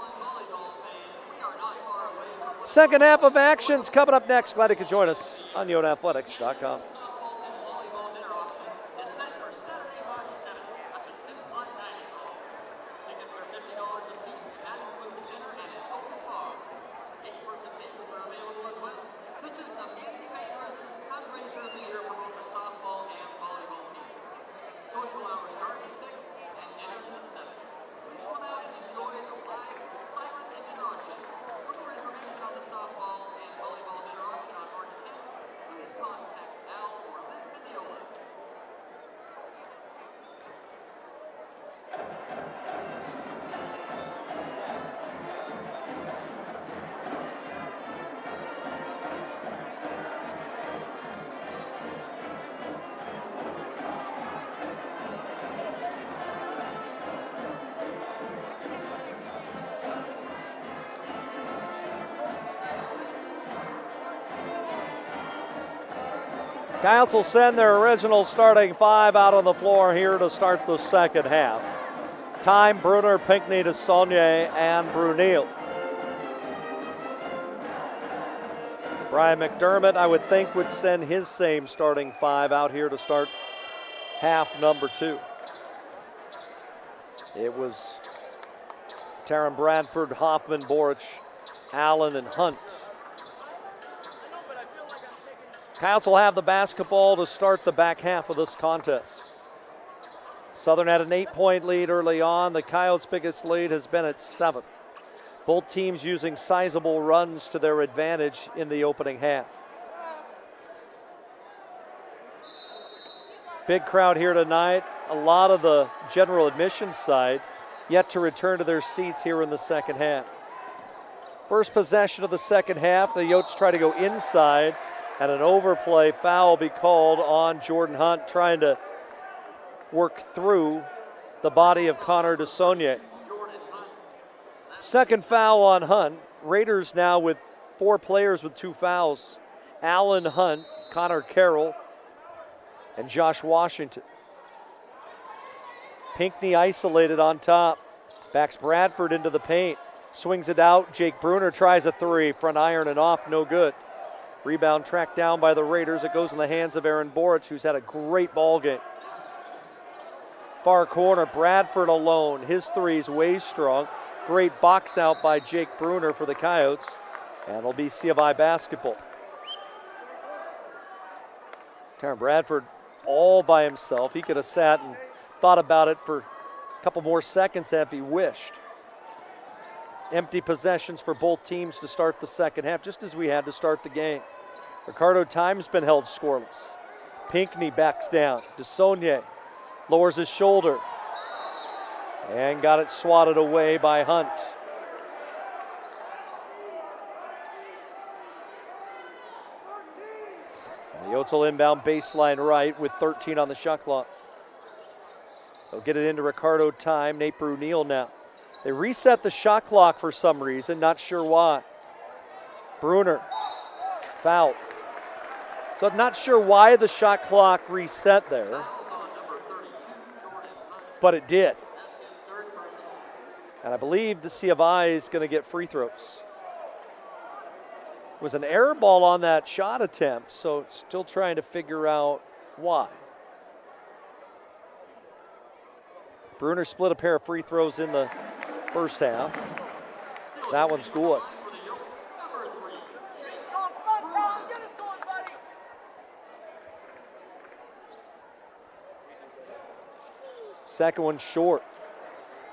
Second half of action's coming up next. Glad you could join us on YonaAthletics.com. Social hour starts at 6 and dinner is at 7. Please come out and enjoy the live, silent dinner auctions. For more information on the softball and volleyball dinner auction on March 10th, please contact Al or Liz Mendiola. Coyotes will send their original starting 5 out on the floor here to start the second half. Time, Bruner, Pinckney, DeSaulnier, and Bruneel. Brian McDermott, I would think, would send his same starting 5 out here to start half number 2. It was Taron Bradford, Hoffman, Borich, Allen, and Hunt. Coyotes will have the basketball to start the back half of this contest. Southern had an 8-point lead early on. The Coyotes' biggest lead has been at 7. Both teams using sizable runs to their advantage in the opening half. Big crowd here tonight. A lot of the general admission side yet to return to their seats here in the second half. First possession of the second half, the Yotes try to go inside, and an overplay foul be called on Jordan Hunt, trying to work through the body of Connor DeSaulnier. Second foul on Hunt. Raiders now with 4 players with 2 fouls. Allen, Hunt, Connor Carroll, and Josh Washington. Pinckney isolated on top. Backs Bradford into the paint. Swings it out. Jake Bruner tries a 3. Front iron and off, no good. Rebound tracked down by the Raiders. It goes in the hands of Aaron Borich, who's had a great ball game. Far corner, Bradford alone. His 3's way strong. Great box out by Jake Bruner for the Coyotes. And it'll be C of I basketball. Taron Bradford all by himself. He could have sat and thought about it for a couple more seconds if he wished. Empty possessions for both teams to start the second half, just as we had to start the game. Ricardo Time's been held scoreless. Pinckney backs down. DeSaulnier lowers his shoulder and got it swatted away by Hunt. And the Yotes will inbound baseline right with 13 on the shot clock. They'll get it into Ricardo Time. Nate Bruneel now. They reset the shot clock for some reason, not sure why. Bruner, foul. So not sure why the shot clock reset there, but it did. And I believe the C of I is going to get free throws. It was an air ball on that shot attempt, so still trying to figure out why. Bruner split a pair of free throws in the first half. That one's good. Second one short.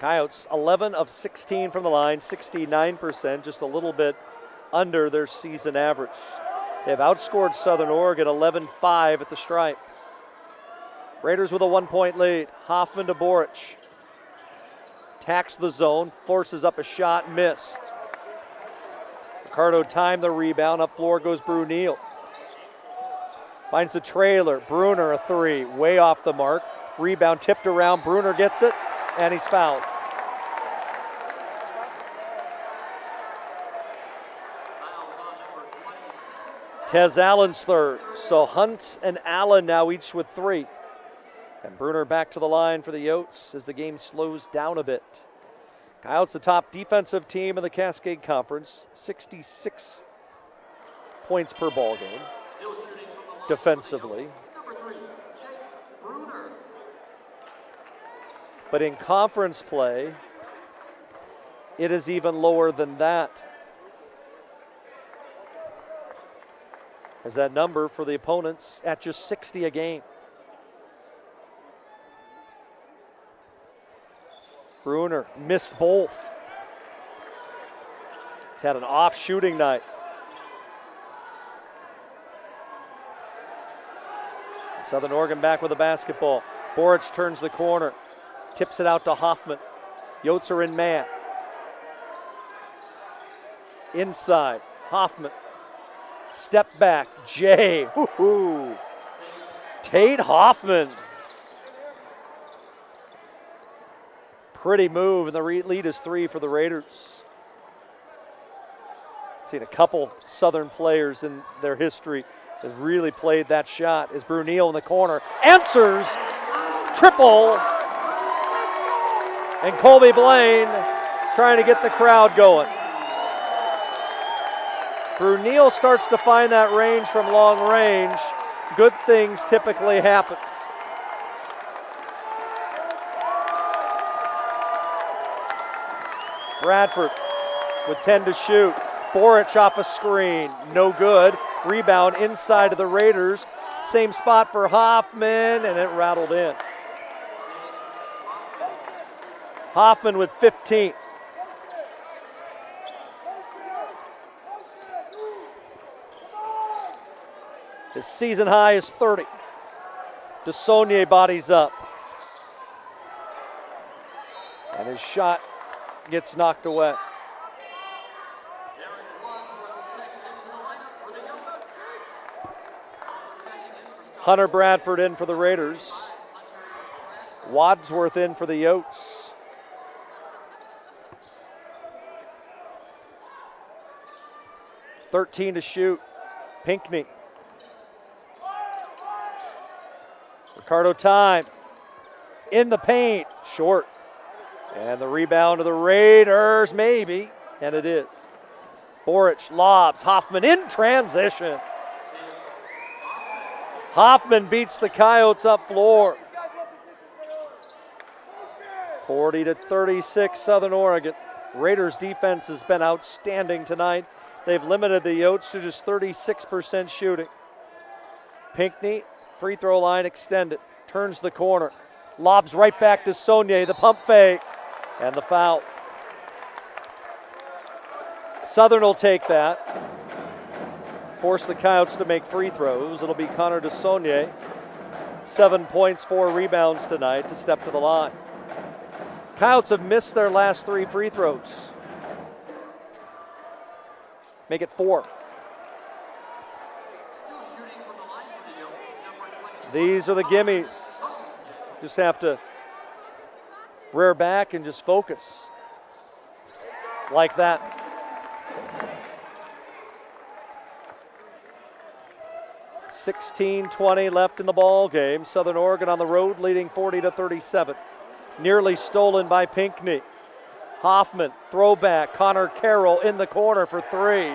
Coyotes 11 of 16 from the line, 69%, just a little bit under their season average. They've outscored Southern Oregon 11-5 at the stripe. Raiders with a 1-point lead. Hoffman to Borich. Attacks the zone, forces up a shot, missed. Ricardo Time the rebound, up floor goes Bruneel. Finds the trailer. Bruner, a three, way off the mark. Rebound tipped around. Bruner gets it, and he's fouled. Tez Allen's third. So Hunt and Allen now each with three. And Bruner back to the line for the Yotes as the game slows down a bit. Coyotes the top defensive team in the Cascade Conference. 66 points per ball game defensively. But in conference play, it is even lower than that. As that number for the opponents at just 60 a game. Bruner missed both. He's had an off shooting night. Southern Oregon back with the basketball. Boric turns the corner, tips it out to Hoffman. Yotes are in man. Inside, Hoffman. Step back, Jay. Woo-hoo. Tate Hoffman. Pretty move, and the lead is three for the Raiders. Seen a couple Southern players in their history have really played that shot as Brunel in the corner answers, triple, and Colby Blaine trying to get the crowd going. Brunel starts to find that range from long range. Good things typically happen. Bradford with 10 to shoot. Boric off a screen, no good. Rebound inside of the Raiders. Same spot for Hoffman, and it rattled in. Hoffman with 15. His season high is 30. DeSaulnier bodies up. And his shot gets knocked away. Hunter Bradford in for the Raiders. Wadsworth in for the Yotes. .13 to shoot. Pinckney. Ricardo time. In the paint. Short. And the rebound to the Raiders, maybe. And it is. Boric lobs. Hoffman in transition. Hoffman beats the Coyotes up floor. 40 to 36, Southern Oregon. Raiders defense has been outstanding tonight. They've limited the Yotes to just 36% shooting. Pinckney, free throw line extended, turns the corner, lobs right back to Saulnier, the pump fake, and the foul. Southern will take that. Force the Coyotes to make free throws. It'll be Connor DeSaulnier. 7 points, 4 rebounds tonight to step to the line. Coyotes have missed their last 3 free throws. Make it 4. These are the gimmies. Just have to rear back and just focus. Like that. .16-20 left in the ball game. Southern Oregon on the road leading 40 to 37. Nearly stolen by Pinckney. Hoffman, throwback. Connor Carroll in the corner for 3.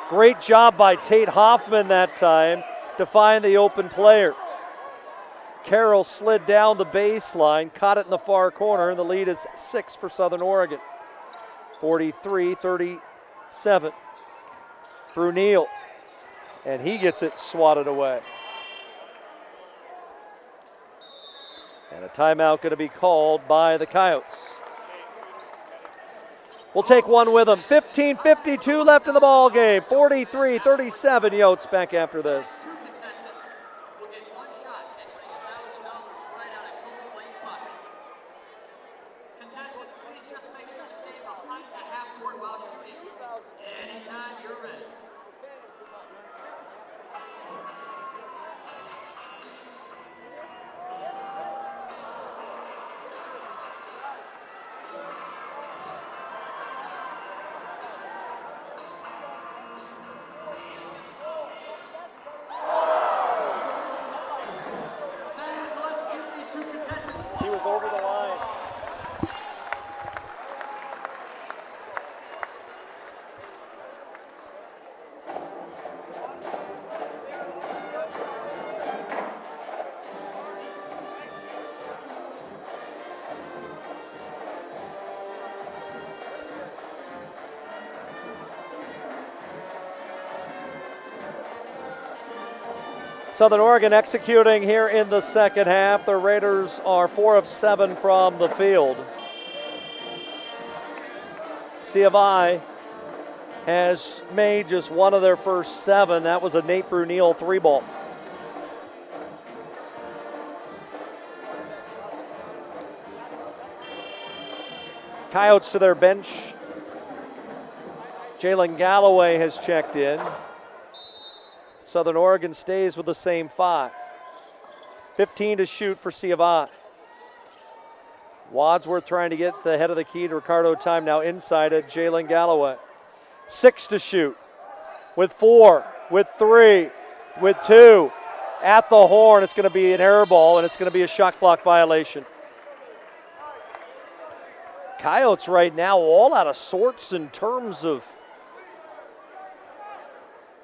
Great job by Tate Hoffman that time to find the open player. Carroll slid down the baseline, caught it in the far corner, and the lead is 6 for Southern Oregon. 43-37. Brunel. And he gets it swatted away. And a timeout going to be called by the Coyotes. We'll take one with them. 15:52 left in the ball game. 43-37 Yotes back after this. Southern Oregon executing here in the second half. The Raiders are 4 of 7 from the field. C of I has made just one of their first 7. That was a Nate Brunel 3-ball. Coyotes to their bench. Jalen Galloway has checked in. Southern Oregon stays with the same 5. 15 to shoot for C of I. Wadsworth trying to get the head of the key to Ricardo Time, now inside it, Jalen Galloway. 6 to shoot, with 4, with 3, with 2. At the horn, it's going to be an air ball, and it's going to be a shot clock violation. Coyotes right now all out of sorts in terms of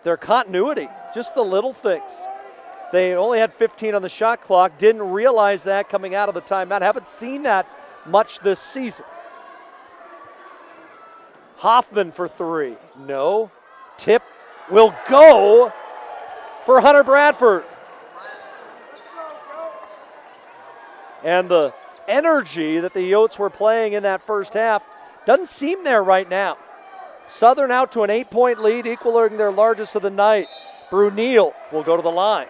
their continuity, just the little things. They only had 15 on the shot clock, didn't realize that coming out of the timeout. Haven't seen that much this season. Hoffman for 3, no. Tip will go for Hunter Bradford. And the energy that the Yotes were playing in that first half doesn't seem there right now. Southern out to an 8-point lead, equaling their largest of the night. Brunel will go to the line.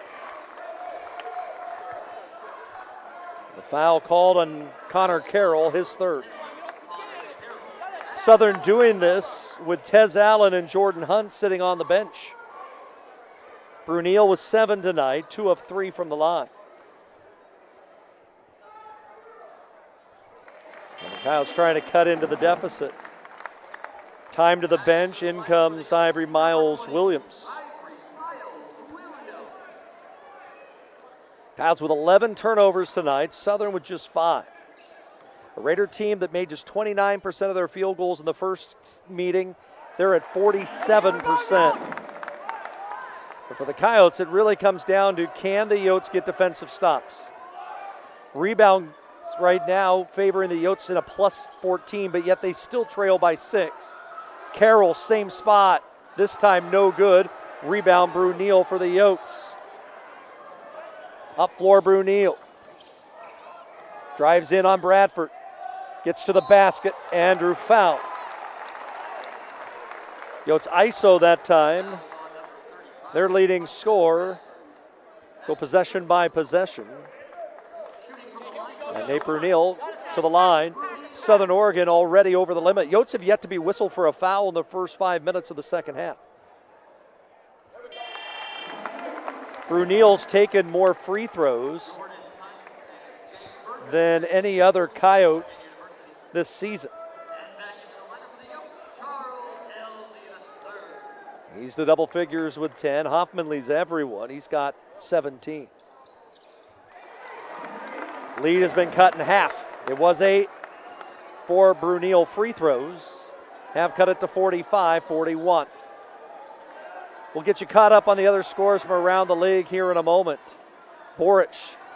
The foul called on Connor Carroll, his 3rd. Southern doing this with Tez Allen and Jordan Hunt sitting on the bench. Brunel was 7 tonight, 2 of 3 from the line. And the Coyotes trying to cut into the deficit. Time to the bench, in comes Ivory Miles Williams. Coyotes with 11 turnovers tonight, Southern with just 5. A Raider team that made just 29% of their field goals in the first meeting. They're at 47%. But for the Coyotes, it really comes down to, can the Yotes get defensive stops? Rebounds right now favoring the Yotes in a plus 14, but yet they still trail by 6. Carroll, same spot, this time no good. Rebound Brunel for the Yotes. Up floor Brunel. Drives in on Bradford. Gets to the basket. Andrew foul. Yotes ISO that time. Their leading scorer. Go possession by possession. And Nate Brunel to the line. Southern Oregon already over the limit. Yotes have yet to be whistled for a foul in the first 5 minutes of the second half. Brunel's taken more free throws than any other Coyote this season. He's the double figures with 10. Hoffman leads everyone. He's got 17. Lead has been cut in half. It was 8 for Brunel free throws. Have cut it to 45-41. We'll get you caught up on the other scores from around the league here in a moment. Boric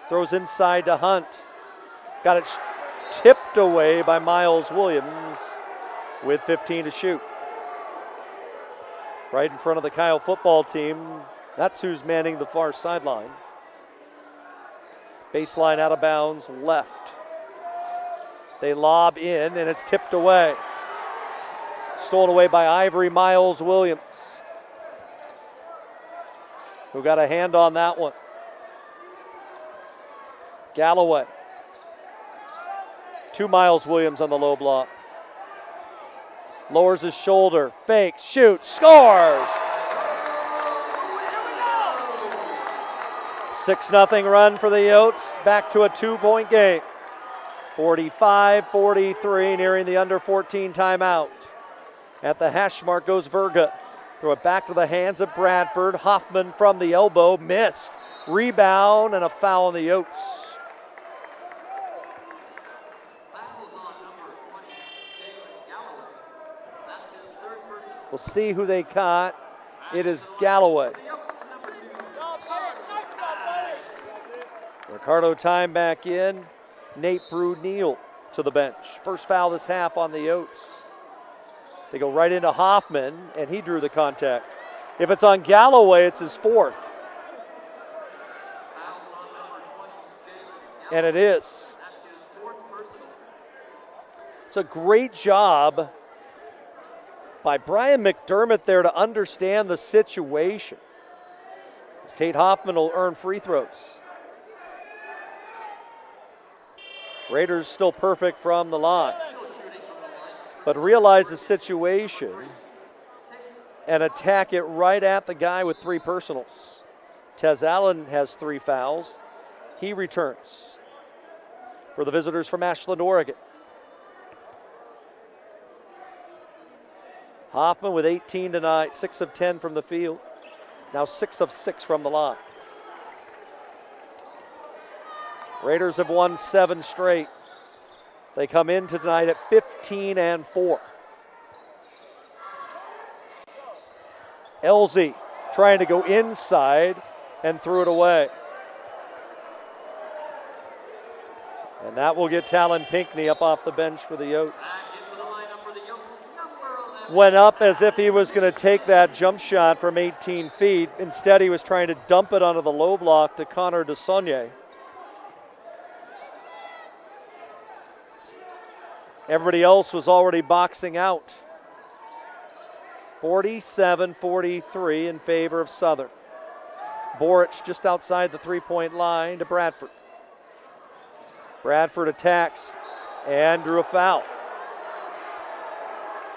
throws inside to Hunt. Got it tipped away by Miles Williams with 15 to shoot. Right in front of the Kyle football team. That's who's manning the far sideline. Baseline out of bounds left. They lob in and it's tipped away. Stolen away by Ivory Miles Williams, who got a hand on that one. Galloway. 2 Miles Williams on the low block. Lowers his shoulder, fakes, shoots, scores! 6-0 run for the Yotes, back to a 2-point game. 45-43, nearing the under 14 timeout. At the hash mark goes Verga. Throw it back to the hands of Bradford. Hoffman from the elbow, missed. Rebound and a foul on the Yotes. We'll see who they caught. It is Galloway. Ricardo Time back in. Nate Brunel to the bench. First foul this half on the Yotes. They go right into Hoffman, and he drew the contact. If it's on Galloway, it's his 4th. And it is. That's his fourth personal. It's a great job by Brian McDermott there to understand the situation. As Tate Hoffman will earn free throws. Raiders still perfect from the line. But realize the situation and attack it right at the guy with 3 personals. Tez Allen has 3 fouls. He returns for the visitors from Ashland, Oregon. Hoffman with 18 tonight, 6 of 10 from the field. Now 6 of 6 from the line. Raiders have won 7 straight. They come in tonight at 15-4. Elzy trying to go inside and threw it away. And that will get Talon Pinckney up off the bench for the Yotes. Back into the lineup for the Yotes, number 11. Went up as if he was going to take that jump shot from 18 feet. Instead, he was trying to dump it onto the low block to Connor DeSaulnier. Everybody else was already boxing out. 47-43 in favor of Southern. Boric just outside the three-point line to Bradford. Bradford attacks and drew a foul.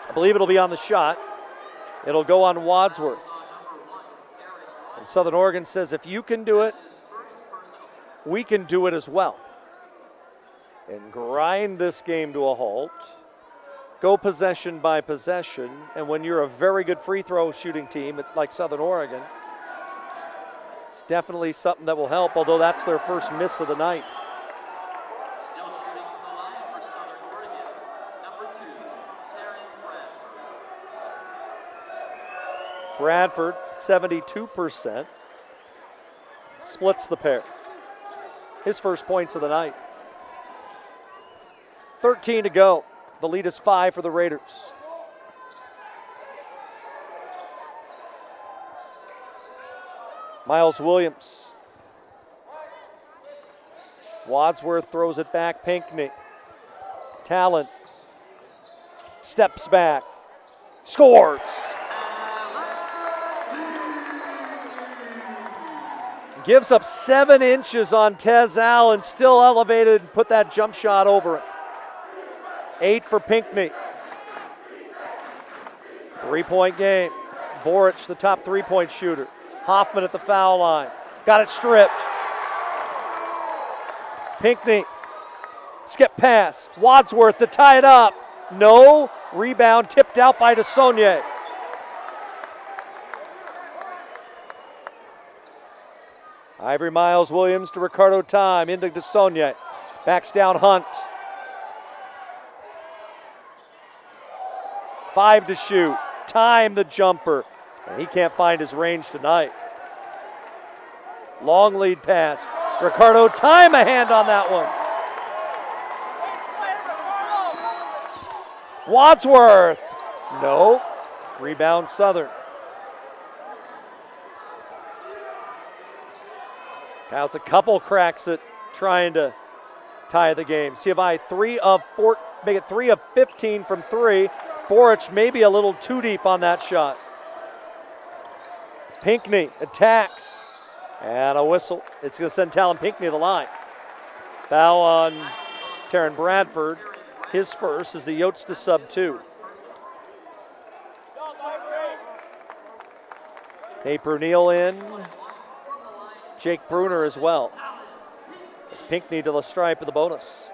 I believe it'll be on the shot. It'll go on Wadsworth. And Southern Oregon says, if you can do it, we can do it as well. And grind this game to a halt. Go possession by possession. And when you're a very good free throw shooting team like Southern Oregon, it's definitely something that will help, although that's their first miss of the night. Still shooting from the line for Southern Oregon, number 2, Terry Bradford. Bradford, 72%. Splits the pair. His first points of the night. 13 to go. The lead is 5 for the Raiders. Miles Williams. Wadsworth throws it back. Pinckney. Talon. Steps back. Scores. Gives up 7 inches on Tez Allen. Still elevated and put that jump shot over it. 8 for Pinckney. 3-point game. Boric, the top 3-point shooter. Hoffman at the foul line. Got it stripped. Pinckney. Skip pass. Wadsworth to tie it up. No. Rebound tipped out by DeSaulnier. Ivory Miles Williams to Ricardo Time. Into DeSaulnier. Backs down Hunt. 5 to shoot. Time the jumper. And he can't find his range tonight. Long lead pass. Ricardo Time a hand on that one. Wadsworth. No. Rebound Southern. Now it's a couple cracks at trying to tie the game. C of I 3 of 4, make it 3 of 15 from 3. Boric maybe a little too deep on that shot. Pinckney attacks. And a whistle. It's going to send Talon Pinckney to the line. Foul on Terry Bradford. His first is the Yotes to sub 2. Nate Brunel in. Jake Bruner as well. It's Pinckney to the stripe of the bonus.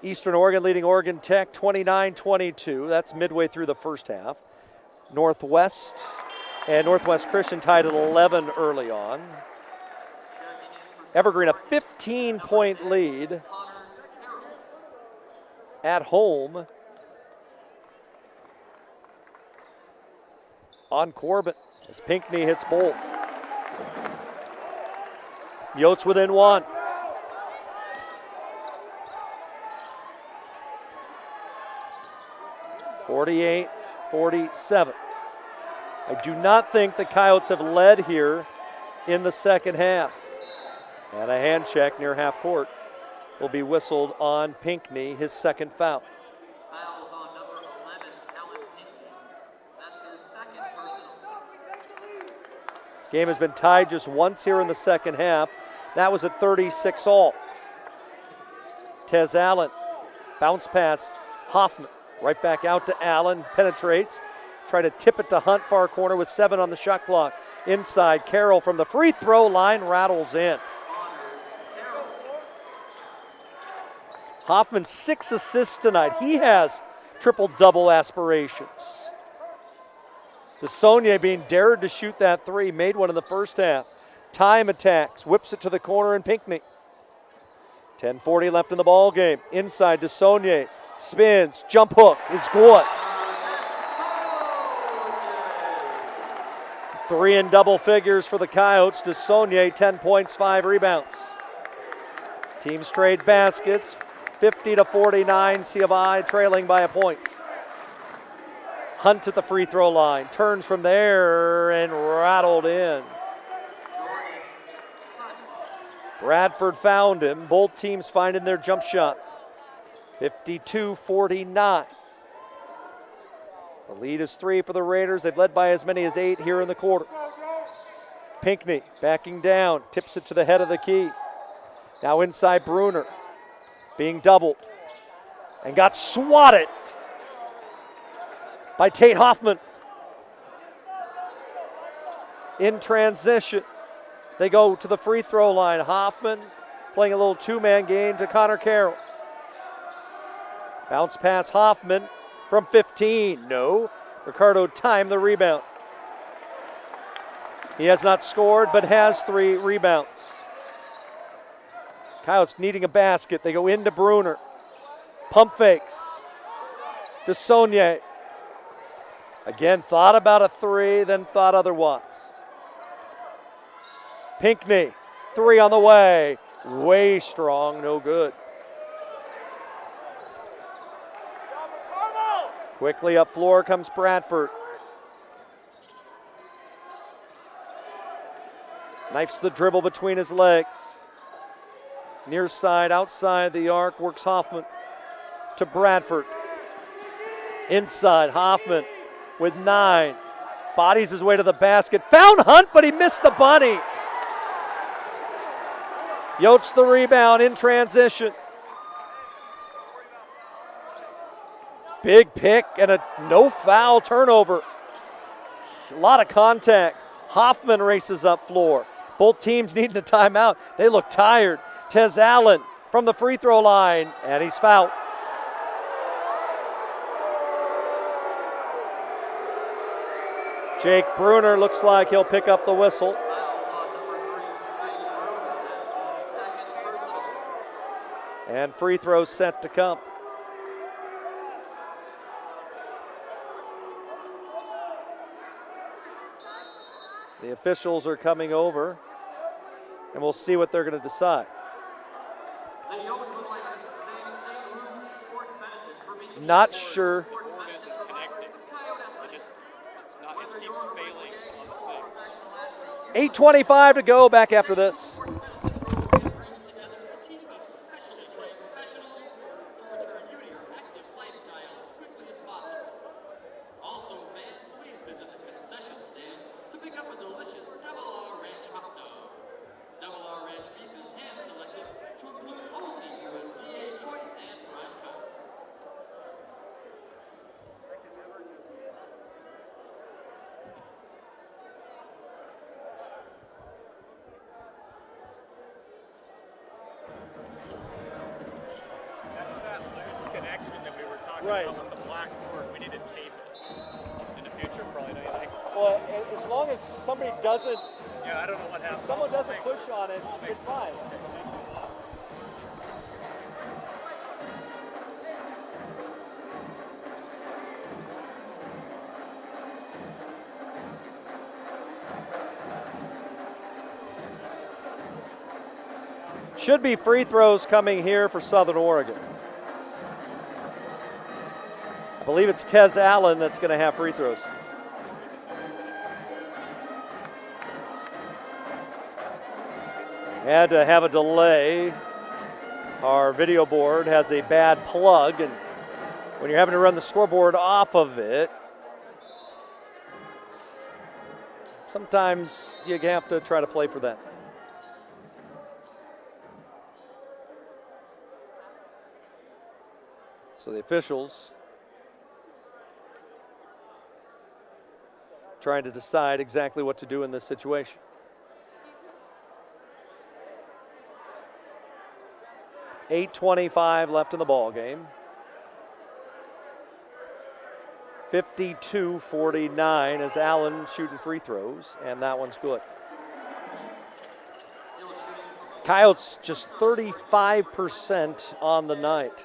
Eastern Oregon leading Oregon Tech 29-22. That's midway through the first half. Northwest and Northwest Christian tied at 11 early on. Evergreen a 15-point lead at home on Corbin as Pinckney hits both. Yotes within 1. (48-47). I do not think the Coyotes have led here in the second half. And a hand check near half court will be whistled on Pinckney, his second foul. Fouls on number 11, Talon Pinckney. That's his second personal. Game has been tied just once here in the second half. That was at 36 all. Tez Allen, bounce pass, Hoffman, right back out to Allen, penetrates. Try to tip it to Hunt, far corner with 7 on the shot clock. Inside, Carroll from the free throw line rattles in. Hoffman 6 assists tonight. He has triple-double aspirations. DeSaulnier being dared to shoot that 3, made one in the first half. Time attacks, whips it to the corner and Pinckney. 10:40 left in the ball game. Inside, DeSaulnier spins, jump hook is good. 3 in double figures for the Coyotes. DeSaulnier, 10 points, 5 rebounds. Teams trade baskets, 50-49, C of I trailing by a point. Hunt at the free throw line, turns from there and rattled in. Bradford found him. Both teams finding their jump shot. 52-49. The lead is 3 for the Raiders. They've led by as many as 8 here in the quarter. Pinckney backing down, tips it to the head of the key. Now inside Bruner, being doubled, and got swatted by Tate Hoffman. In transition, they go to the free throw line. Hoffman playing a little 2-man game to Connor Carroll. Bounce pass Hoffman from 15, no. Ricardo timed the rebound. He has not scored, but has 3 rebounds. Coyotes needing a basket. They go into Bruner. Pump fakes. DeSaulnier. Again, thought about a 3, then thought otherwise. Pinckney, 3 on the way. Way strong, no good. Quickly up floor comes Bradford. Knifes the dribble between his legs. Near side, outside the arc, works Hoffman to Bradford. Inside, Hoffman with 9. Bodies his way to the basket. Found Hunt, but he missed the bunny. Yotes the rebound in transition. Big pick and a no foul turnover. A lot of contact. Hoffman races up floor. Both teams needing a timeout. They look tired. Tez Allen from the free throw line, and he's fouled. Jake Bruner looks like he'll pick up the whistle. And free throws set to come. The officials are coming over, and we'll see what they're going to decide. The Yotes would like to thank St. Luke's Sports Medicine for being Not sure. sports medicine connected. It's not, it keeps failing on the thing. 8:25 to go, back after this. Sports Medicine program brings together a team of specially trained professionals to return you to your active lifestyle as quickly as possible. Also, fans, please visit the concession stand to pick up a delicious Double R Ranch hot dog. Double R Ranch beef is hand-selected to include only USDA choice and fried cuts. That's that loose connection that we were talking Right. about with the black cord. We need to tape it in the future, probably. Don't you think? Well, as long as somebody doesn't, Yeah, I don't know what happened. someone doesn't push on it, it's fine. Should be free throws coming here for Southern Oregon. I believe it's Tez Allen that's going to have free throws. Had to have a delay. Our video board has a bad plug, and when you're having to run the scoreboard off of it, sometimes you have to try to play for that. So the officials trying to decide exactly what to do in this situation. .8:25 left in the ball game. 52-49 as Allen shooting free throws, and that one's good. Coyotes just 35% on the night.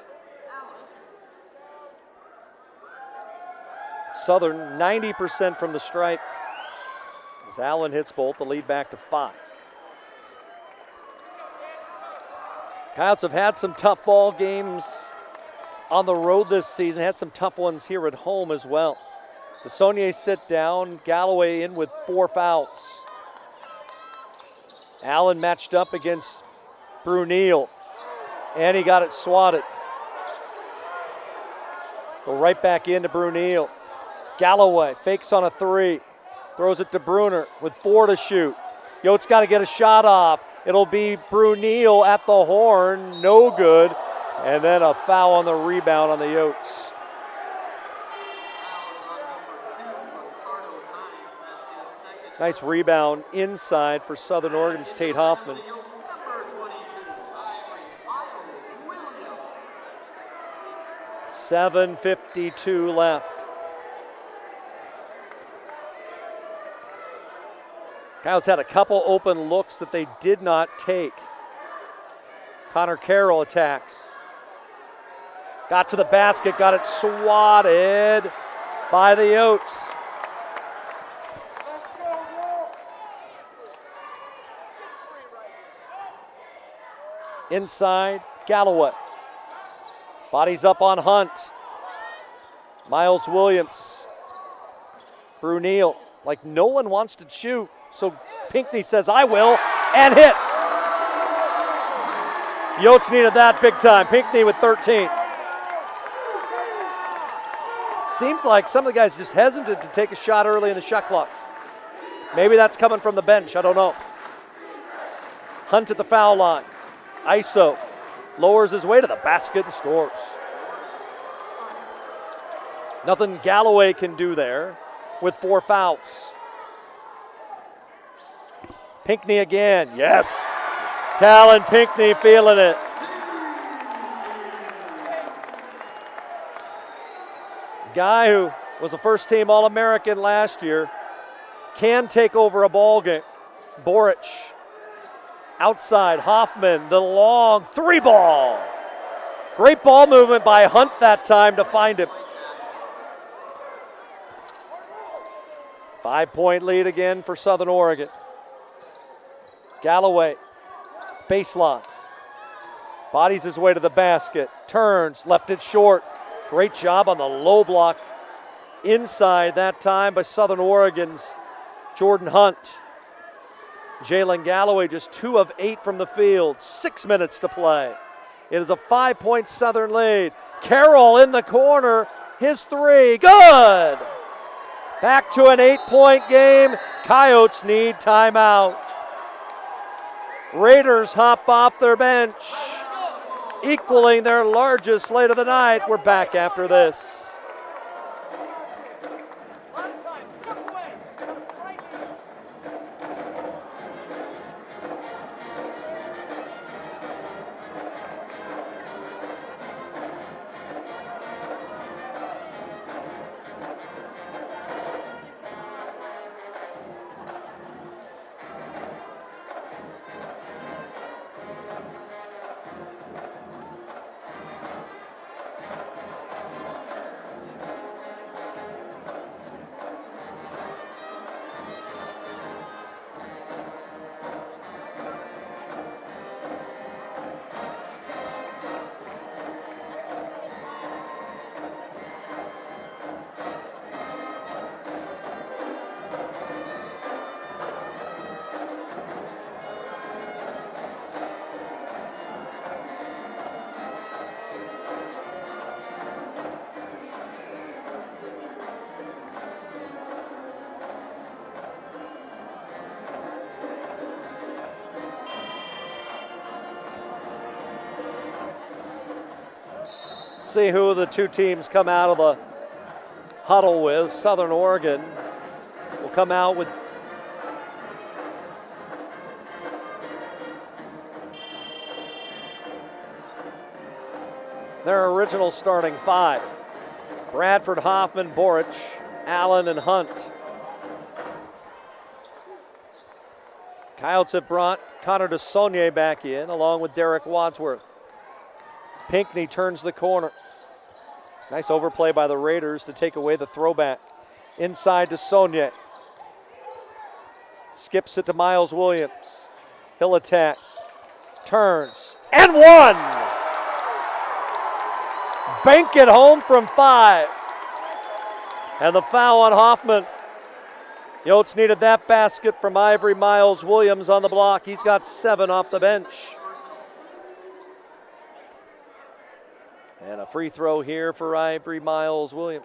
Southern 90% from the stripe. As Allen hits both, the lead back to 5. Coyotes have had some tough ball games on the road this season, had some tough ones here at home as well. The Saunier sit down, Galloway in with 4 fouls. Allen matched up against Brunel, and he got it swatted. Go right back into Brunel. Galloway fakes on a 3, throws it to Bruner with 4 to shoot. Yotes got to get a shot off. It'll be Brunel at the horn, no good. And then a foul on the rebound on the Yotes. Nice rebound inside for Southern Oregon's Tate Hoffman. 7:52 left. Coyotes had a couple open looks that they did not take. Connor Carroll attacks. Got to the basket, got it swatted by the Yotes. Inside, Galloway. Bodies up on Hunt. Miles Williams. Brunel, like no one wants to shoot, so Pinckney says, I will, and hits. Yotes needed that big time. Pinckney with 13. Seems like some of the guys just hesitant to take a shot early in the shot clock. Maybe that's coming from the bench, I don't know. Hunt at the foul line. ISO lowers his way to the basket and scores. Nothing Galloway can do there with 4 fouls. Pinckney again, yes. Talon Pinckney feeling it. Guy who was a first-team All-American last year can take over a ball game. Boric. Outside, Hoffman, the long 3-ball. Great ball movement by Hunt that time to find him. 5-point lead again for Southern Oregon. Galloway, baseline. Bodies his way to the basket, turns, left it short. Great job on the low block inside that time by Southern Oregon's Jordan Hunt. Jalen Galloway just 2 of 8 from the field, 6 minutes to play. It is a 5-point Southern lead. Carroll in the corner, his 3, good! Back to an 8-point game. Coyotes need timeout. Raiders hop off their bench, equaling their largest lead of the night. We're back after this. See who the two teams come out of the huddle with. Southern Oregon will come out with their original starting five. Bradford, Hoffman, Boric, Allen, and Hunt. Coyotes have brought Connor DeSaulnier back in along with Derek Wadsworth. Pinckney turns the corner. Nice overplay by the Raiders to take away the throwback. Inside DeSaulnier. Skips it to Miles Williams. He'll attack. Turns. And one! Bank it home from 5. And the foul on Hoffman. Yotes needed that basket from Ivory Miles Williams on the block. He's got 7 off the bench. And a free throw here for Ivory Miles Williams.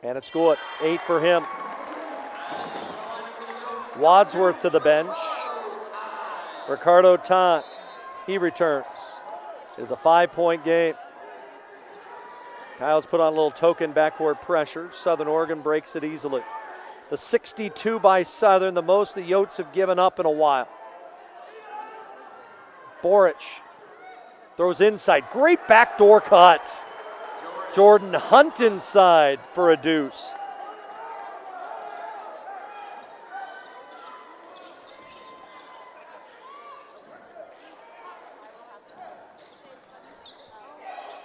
And it's good. 8 for him. Wadsworth to the bench. Ricardo Tant, he returns. It is a 5-point game. Coyotes put on a little token backcourt pressure. Southern Oregon breaks it easily. The 62 by Southern, the most the Yotes have given up in a while. Boric throws inside. Great backdoor cut. Jordan Hunt inside for a deuce.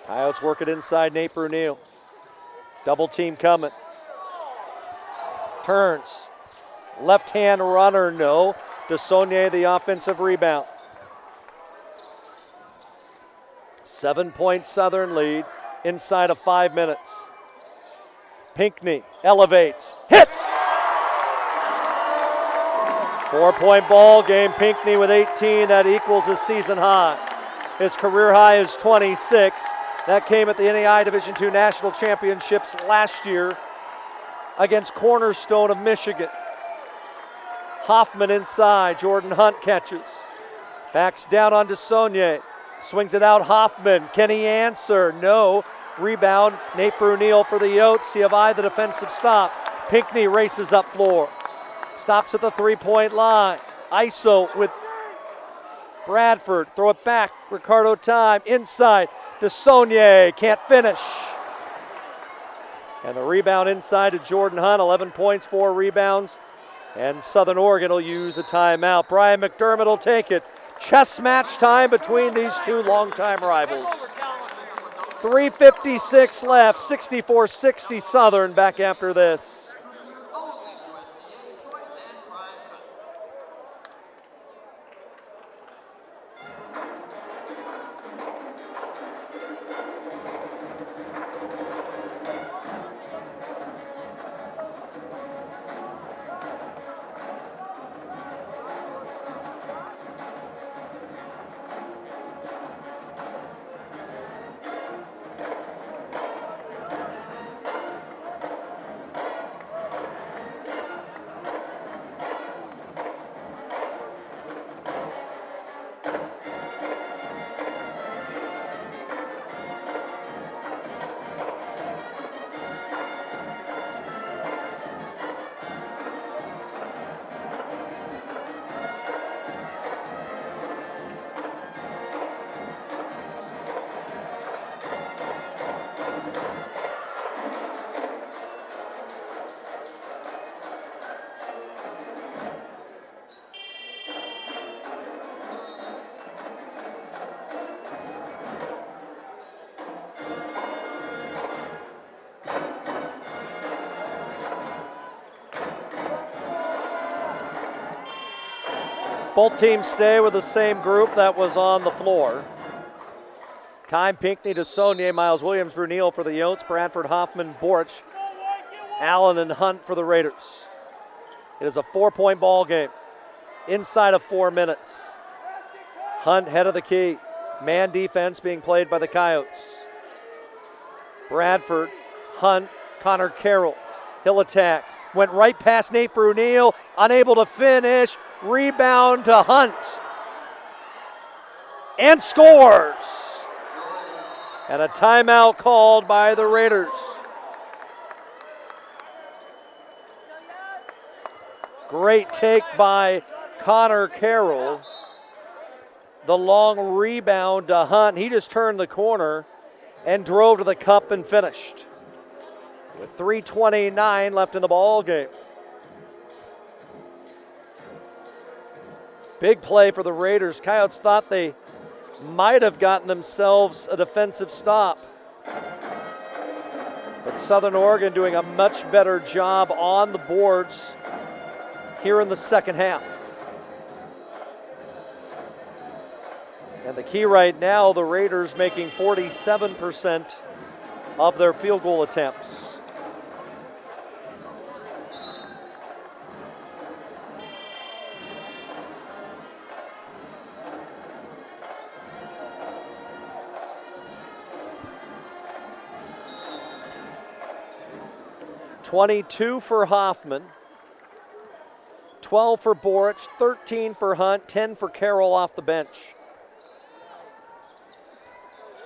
Coyotes work it inside Nate Brunel. Double team coming. Turns. Left hand runner, no. DeSaulnier the offensive rebound. 7-point Southern lead inside of 5 minutes. Pinckney elevates, hits! 4-point ball game. Pinckney with 18, that equals his season high. His career high is 26. That came at the NAI Division II National Championships last year against Cornerstone of Michigan. Hoffman inside, Jordan Hunt catches. Backs down on DeSaulnier, swings it out Hoffman, can he answer? No. Rebound, Nate Brunel for the Yotes. C of I the defensive stop. Pinckney races up floor. Stops at the 3-point line. ISO with Bradford, throw it back, Ricardo Time, inside. DeSaulnier can't finish. And the rebound inside to Jordan Hunt, 11 points, 4 rebounds. And Southern Oregon will use a timeout. Brian McDermott will take it. Chess match time between these two longtime rivals. 3:56 left, 64-60 Southern back after this. Both teams stay with the same group that was on the floor. Time, Pinckney, DeSaulnier, Miles Williams, Brunel for the Yotes, Bradford, Hoffman, Boric, Allen, and Hunt for the Raiders. It is a 4-point ball game inside of 4 minutes. Hunt head of the key. Man defense being played by the Coyotes. Bradford, Hunt, Connor Carroll. He'll attack. Went right past Nate Brunel, unable to finish. Rebound to Hunt. And scores. And a timeout called by the Raiders. Great take by Connor Carroll. The long rebound to Hunt. He just turned the corner and drove to the cup and finished. With 3:29 left in the ball game. Big play for the Raiders. Coyotes thought they might have gotten themselves a defensive stop. But Southern Oregon doing a much better job on the boards here in the second half. And the key right now, the Raiders making 47% of their field goal attempts. $22 for Hoffman, 12 for Boric, 13 for Hunt, 10 for Carroll off the bench.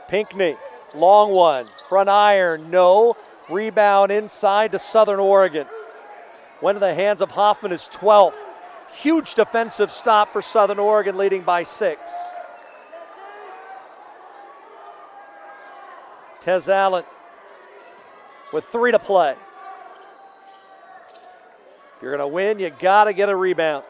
Pinckney, long one, front iron, no. Rebound inside to Southern Oregon. Went to the hands of Hoffman, his 12th. Huge defensive stop for Southern Oregon, leading by 6. Tez Allen with 3 to play. If you're going to win, you got to get a rebound.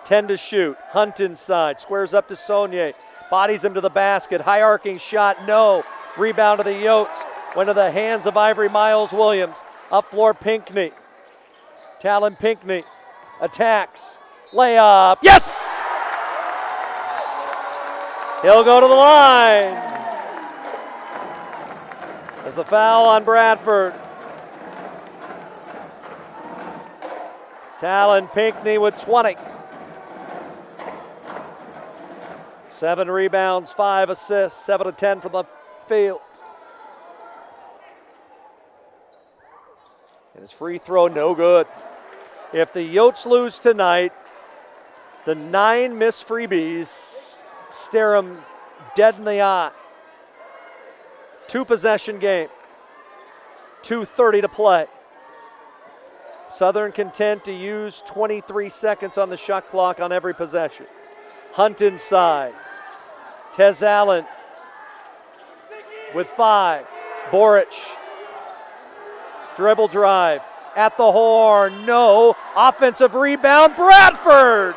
10 to shoot. Hunt inside. Squares up to Saunier. Bodies him to the basket. High arcing shot. No. Rebound to the Yotes. Went to the hands of Ivory Miles Williams. Up floor Pinckney. Talon Pinckney attacks. Layup. Yes! He'll go to the line. As the foul on Bradford. Talon Pinckney with 20. 7 rebounds, 5 assists, 7 of 10 from the field. And his free throw, no good. If the Yotes lose tonight, the 9 missed freebies stare them dead in the eye. 2 possession game, 2:30 to play. Southern content to use 23 seconds on the shot clock on every possession. Hunt inside. Tez Allen with 5. Boric. Dribble drive. At the horn. No. Offensive rebound. Bradford.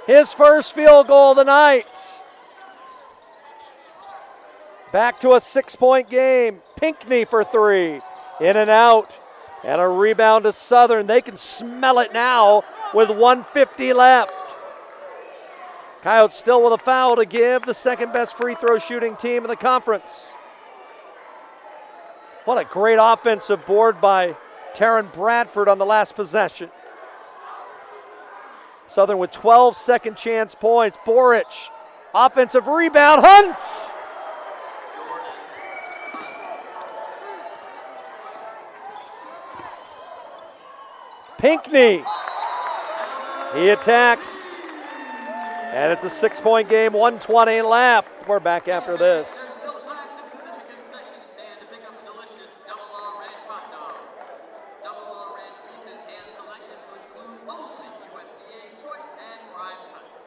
His first field goal of the night. Back to a 6-point game. Pinckney for 3. In and out. And a rebound to Southern. They can smell it now with 1:50 left. Coyotes still with a foul to give, the second best free throw shooting team in the conference. What a great offensive board by Taryn Bradford on the last possession. Southern with 12 second chance points. Boric, offensive rebound. Hunt! Pinckney, he attacks, and it's a 6-point game, 1:20 left. We're back after this. There's still time to visit the concession stand to pick up a delicious Double R Ranch hot dog. Double R Ranch beef is hand selected to include only USDA choice and prime cuts.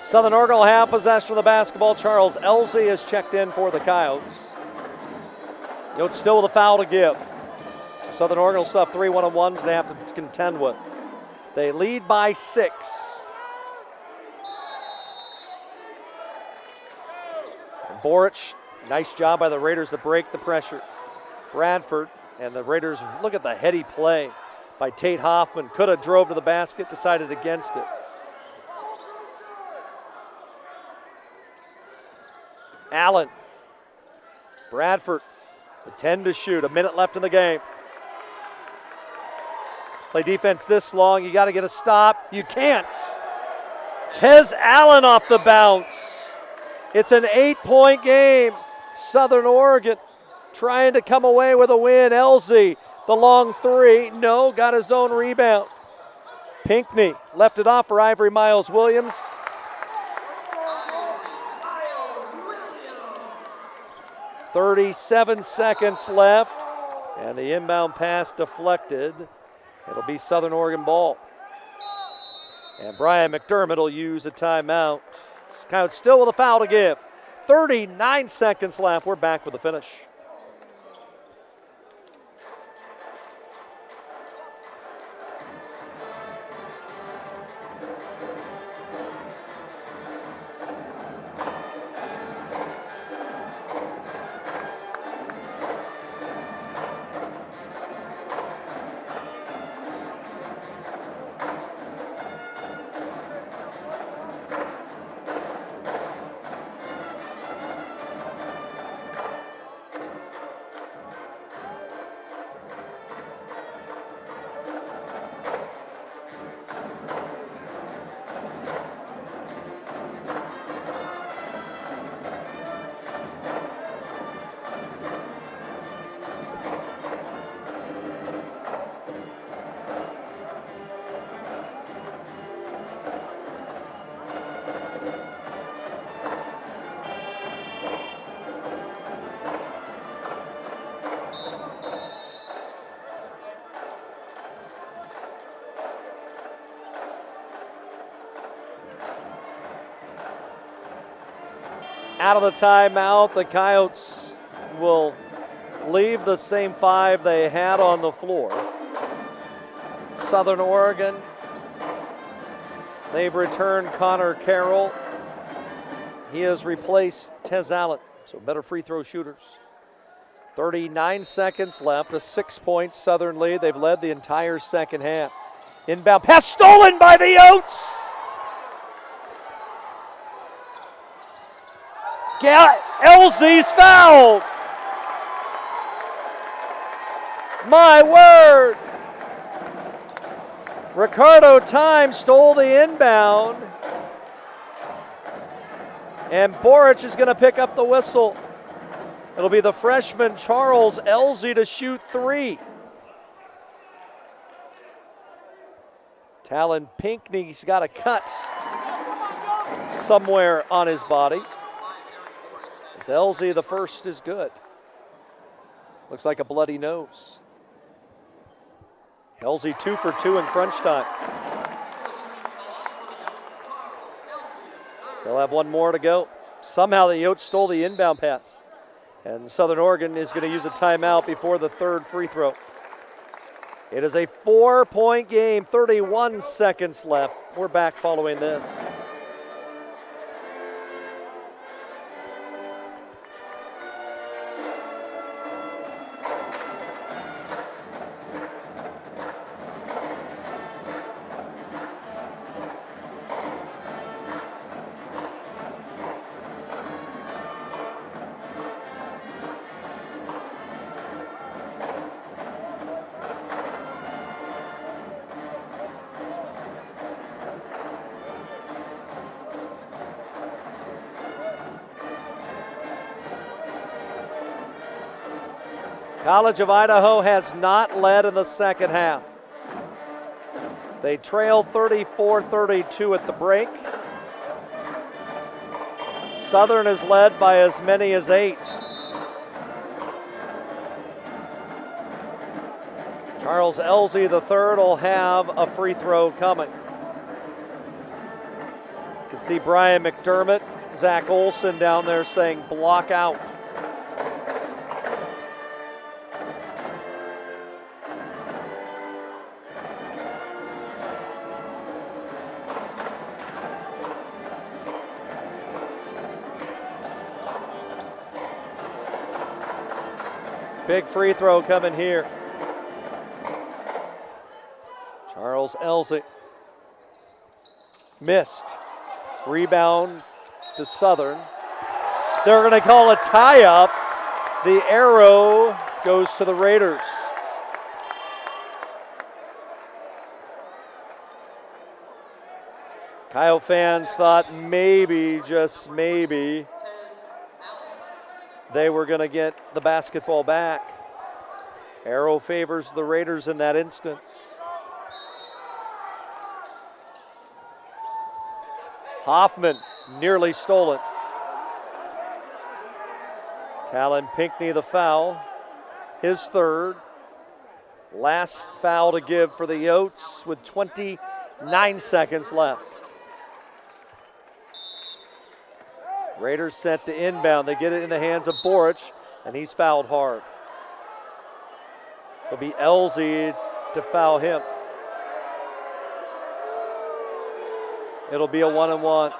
Southern Oregon will have possession of the basketball. Charles Elsie is checked in for the Coyotes. Yotes still with a foul to give. So Southern Oregon will still have 3 1-on-1s they have to contend with. They lead by 6. And Boric, nice job by the Raiders to break the pressure. Bradford and the Raiders, look at the heady play by Tate Hoffman. Could have drove to the basket, decided against it. Allen. Bradford, the 10 to shoot, a minute left in the game. Play defense this long, you got to get a stop. You can't. Tez Allen off the bounce. It's an 8-point game. Southern Oregon trying to come away with a win. Elsie, the long 3, no, got his own rebound. Pinckney left it off for Ivory Miles Williams. 37 seconds left, and the inbound pass deflected. It'll be Southern Oregon ball. And Brian McDermott will use a timeout. Coyotes still with a foul to give. 39 seconds left. We're back with the finish. Out of the timeout, the Coyotes will leave the same 5 they had on the floor. Southern Oregon, they've returned Connor Carroll. He has replaced Tez Allen, so better free throw shooters. 39 seconds left, a 6-point Southern lead. They've led the entire second half. Inbound pass stolen by the Yotes. Elsie's fouled. My word. Ricardo Time stole the inbound. And Boric is going to pick up the whistle. It'll be the freshman Charles Elsie to shoot 3. Talon Pinckney's got a cut somewhere on his body. As Elsie, the first is good. Looks like a bloody nose. Elsie 2 for 2 in crunch time. They'll have one more to go. Somehow the Yotes stole the inbound pass. And Southern Oregon is going to use a timeout before the 3rd free throw. It is a 4-point game, 31 seconds left. We're back following this. College of Idaho has not led in the second half. They trailed 34-32 at the break. Southern is led by as many as 8. Charles Elsie III will have a free throw coming. You can See Brian McDermott, Zach Olson down there saying block out. Big free throw coming here. Charles Elsie missed. Rebound to Southern. They're going to call a tie-up. The arrow goes to the Raiders. Coyote fans thought maybe, just maybe, they were going to get the basketball back. Arrow favors the Raiders in that instance. Hoffman nearly stolen. Talon Pinckney the foul, his third. Last foul to give for the Yotes with 29 seconds left. Raiders set to inbound. They get it in the hands of Boric, and he's fouled hard. It'll be Elsie to foul him. It'll be a 1-and-1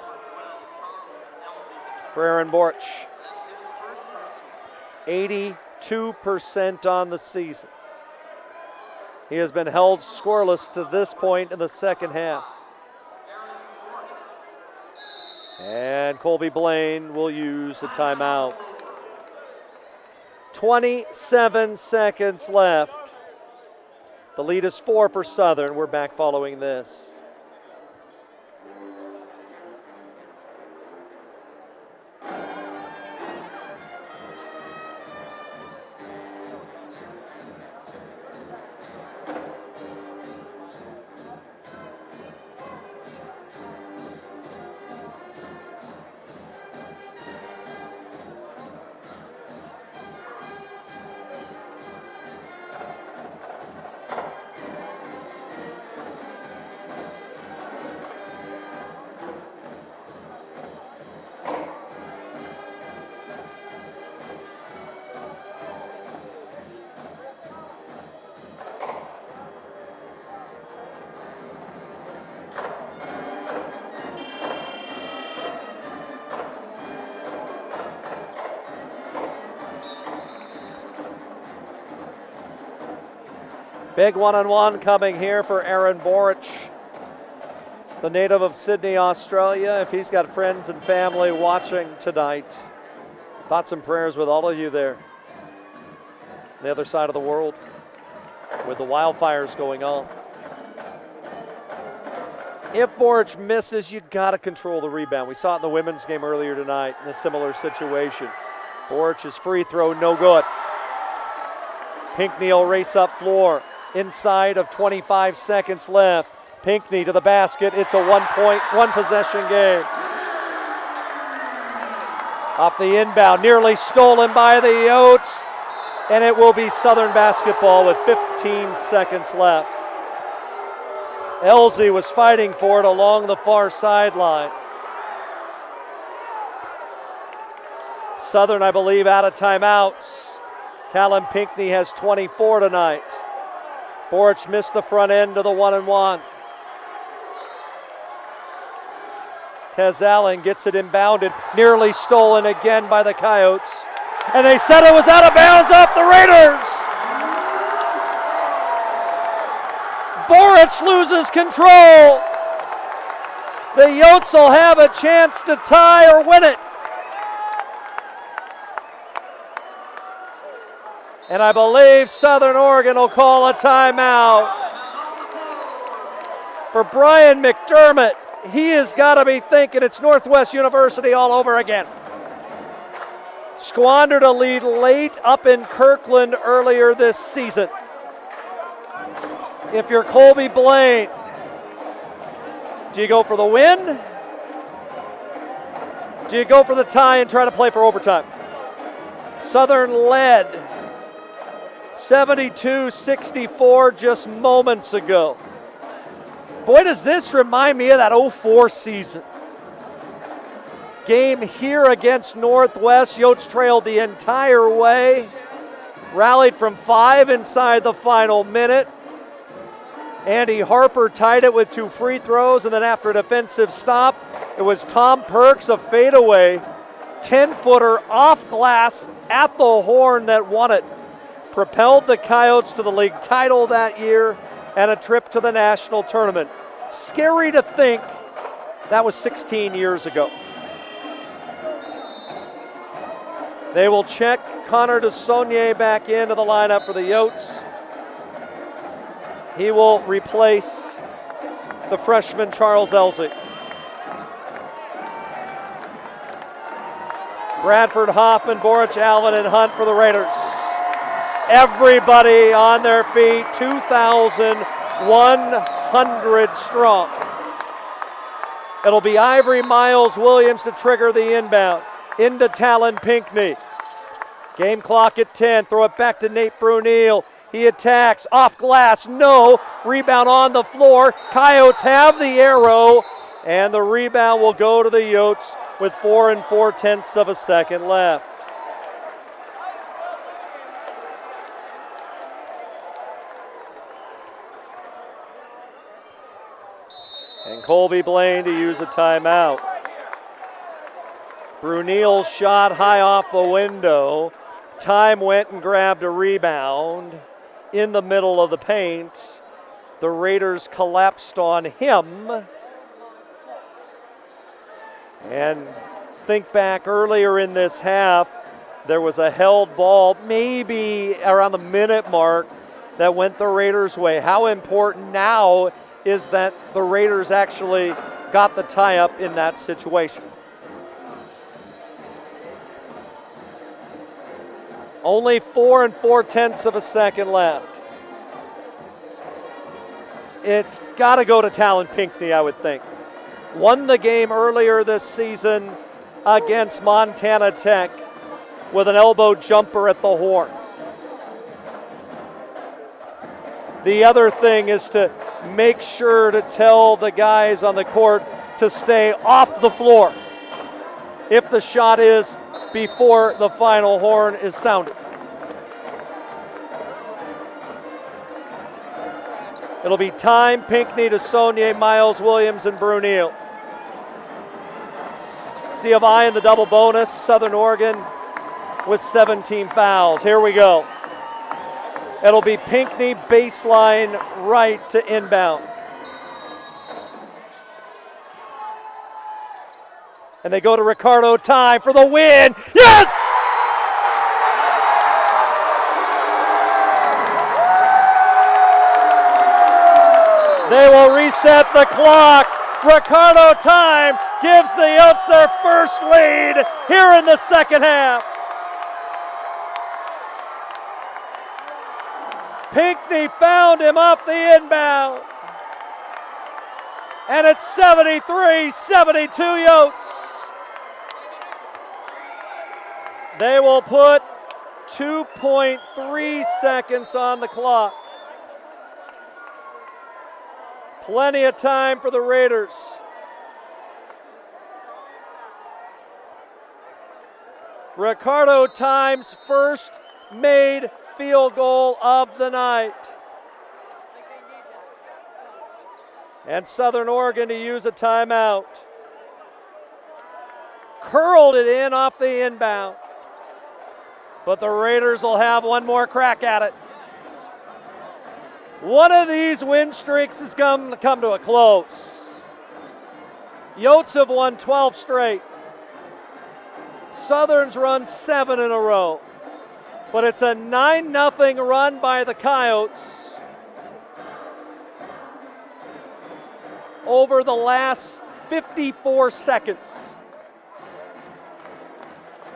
for Aaron Boric. 82% on the season. He has been held scoreless to this point in the second half. And Colby Blaine will use the timeout. 27 seconds left. The lead is 4 for Southern. We're back following this. Big 1-on-1 coming here for Aaron Boric, the native of Sydney, Australia. If he's got friends and family watching tonight, thoughts and prayers with all of you there on the other side of the world with the wildfires going on. If Boric misses, you got to control the rebound. We saw it in the women's game earlier tonight in a similar situation. Boric's free throw, no good. Pinckney will race up floor. Inside of 25 seconds left. Pinckney to the basket. It's a one possession game. Off the inbound, nearly stolen by the Yotes. And it will be Southern basketball with 15 seconds left. Elsie was fighting for it along the far sideline. Southern, I believe, out of timeouts. Talon Pinckney has 24 tonight. Boric missed the front end of the 1-and-1. Tez Allen gets it inbounded, nearly stolen again by the Coyotes. And they said it was out of bounds off the Raiders. Boric loses control. The Yotes will have a chance to tie or win it. And I believe Southern Oregon will call a timeout. For Brian McDermott, he has got to be thinking it's Northwest University all over again. Squandered a lead late up in Kirkland earlier this season. If you're Colby Blaine, do you go for the win? Do you go for the tie and try to play for overtime? Southern led 72-64 just moments ago. Boy, does this remind me of that 04 season. game here against Northwest. Yotes trailed the entire way, rallied from 5 inside the final minute. Andy Harper tied it with 2 free throws, and then after a defensive stop, it was Tom Perks, a fadeaway 10-footer off glass at the horn that won it. Propelled the Coyotes to the league title that year and a trip to the national tournament. Scary to think that was 16 years ago. They will check Connor DeSaulnier back into the lineup for the Yotes. He will replace the freshman Charles Elzey. Bradford, Hoffman, Boric, Allen, and Hunt for the Raiders. Everybody on their feet, 2,100 strong. It'll be Ivory Miles Williams to trigger the inbound. Into Talon Pinckney. Game clock at 10. Throw it back to Nate Brunel. He attacks. Off glass. No. Rebound on the floor. Coyotes have the arrow. And the rebound will go to the Yotes with 4 4/10 of a second left. And Colby Blaine to use a timeout. Brunel's shot high off the window. Time went and grabbed a rebound in the middle of the paint. The Raiders collapsed on him. And think back earlier in this half, there was a held ball maybe around the minute mark that went the Raiders' way. How important now is that the Raiders actually got the tie-up in that situation. Only 4 4/10 of a second left. It's got to go to Talon Pinckney, I would think. Won the game earlier this season against Montana Tech with an elbow jumper at the horn. The other thing is to make sure to tell the guys on the court to stay off the floor if the shot is before the final horn is sounded. It'll be time, Pinckney, DeSaulnier, Miles, Williams, and Brunel. C of I in the double bonus, Southern Oregon with 17 fouls. Here we go. It'll be Pinckney baseline right to inbound. And they go to Ricardo, time for the win. Yes! They will reset the clock. Ricardo time gives the Yotes their first lead here in the second half. Pinckney found him off the inbound. And it's 73-72 Yotes. They will put 2.3 seconds on the clock. Plenty of time for the Raiders. Ricardo Time's first made field goal of the night. And Southern Oregon to use a timeout. Curled it in off the inbound. But the Raiders will have one more crack at it. One of these win streaks has come to a close. Yotes have won 12 straight. Southern's run 7 in a row. But it's a 9-0 run by the Coyotes over the last 54 seconds.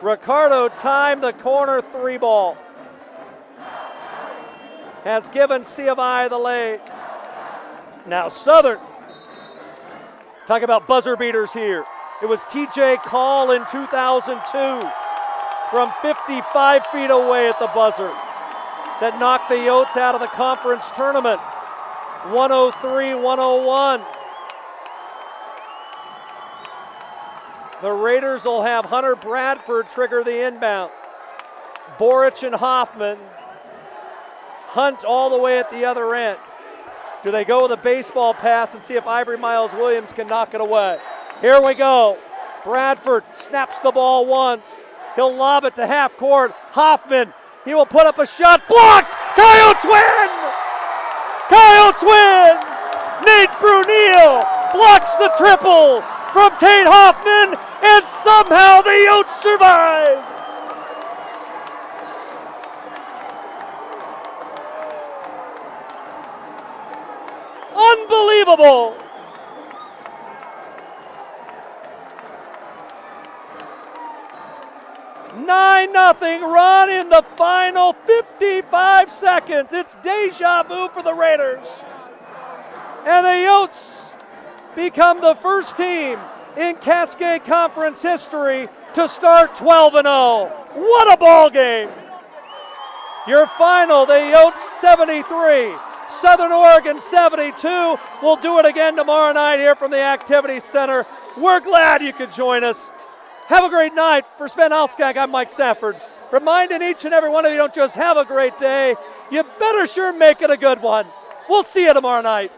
Ricardo timed the corner 3 ball. Has given C of I the lead. Now Southern, talk about buzzer beaters here. It was TJ Call in 2002 from 55 feet away at the buzzer that knocked the Yotes out of the conference tournament. 103-101. The Raiders will have Hunter Bradford trigger the inbound. Boric and Hoffman. Hunt all the way at the other end. Do they go with a baseball pass and see if Ivory Miles Williams can knock it away? Here we go. Bradford snaps the ball once. He'll lob it to half court. Hoffman, he will put up a shot. Blocked! Coyotes win! Coyotes win! Nate Brunel blocks the triple from Tate Hoffman, and somehow the Yotes survive! Unbelievable! Nine-0 run in the final 55 seconds. It's deja vu for the Raiders. And the Yotes become the first team in Cascade Conference history to start 12-0. What a ball game! Your final, the Yotes 73, Southern Oregon 72. We'll do it again tomorrow night here from the Activity Center. We're glad you could join us. Have a great night. For Sven Alskag, I'm Mike Safford. Reminding each and every one of you, don't just have a great day, you better sure make it a good one. We'll see you tomorrow night.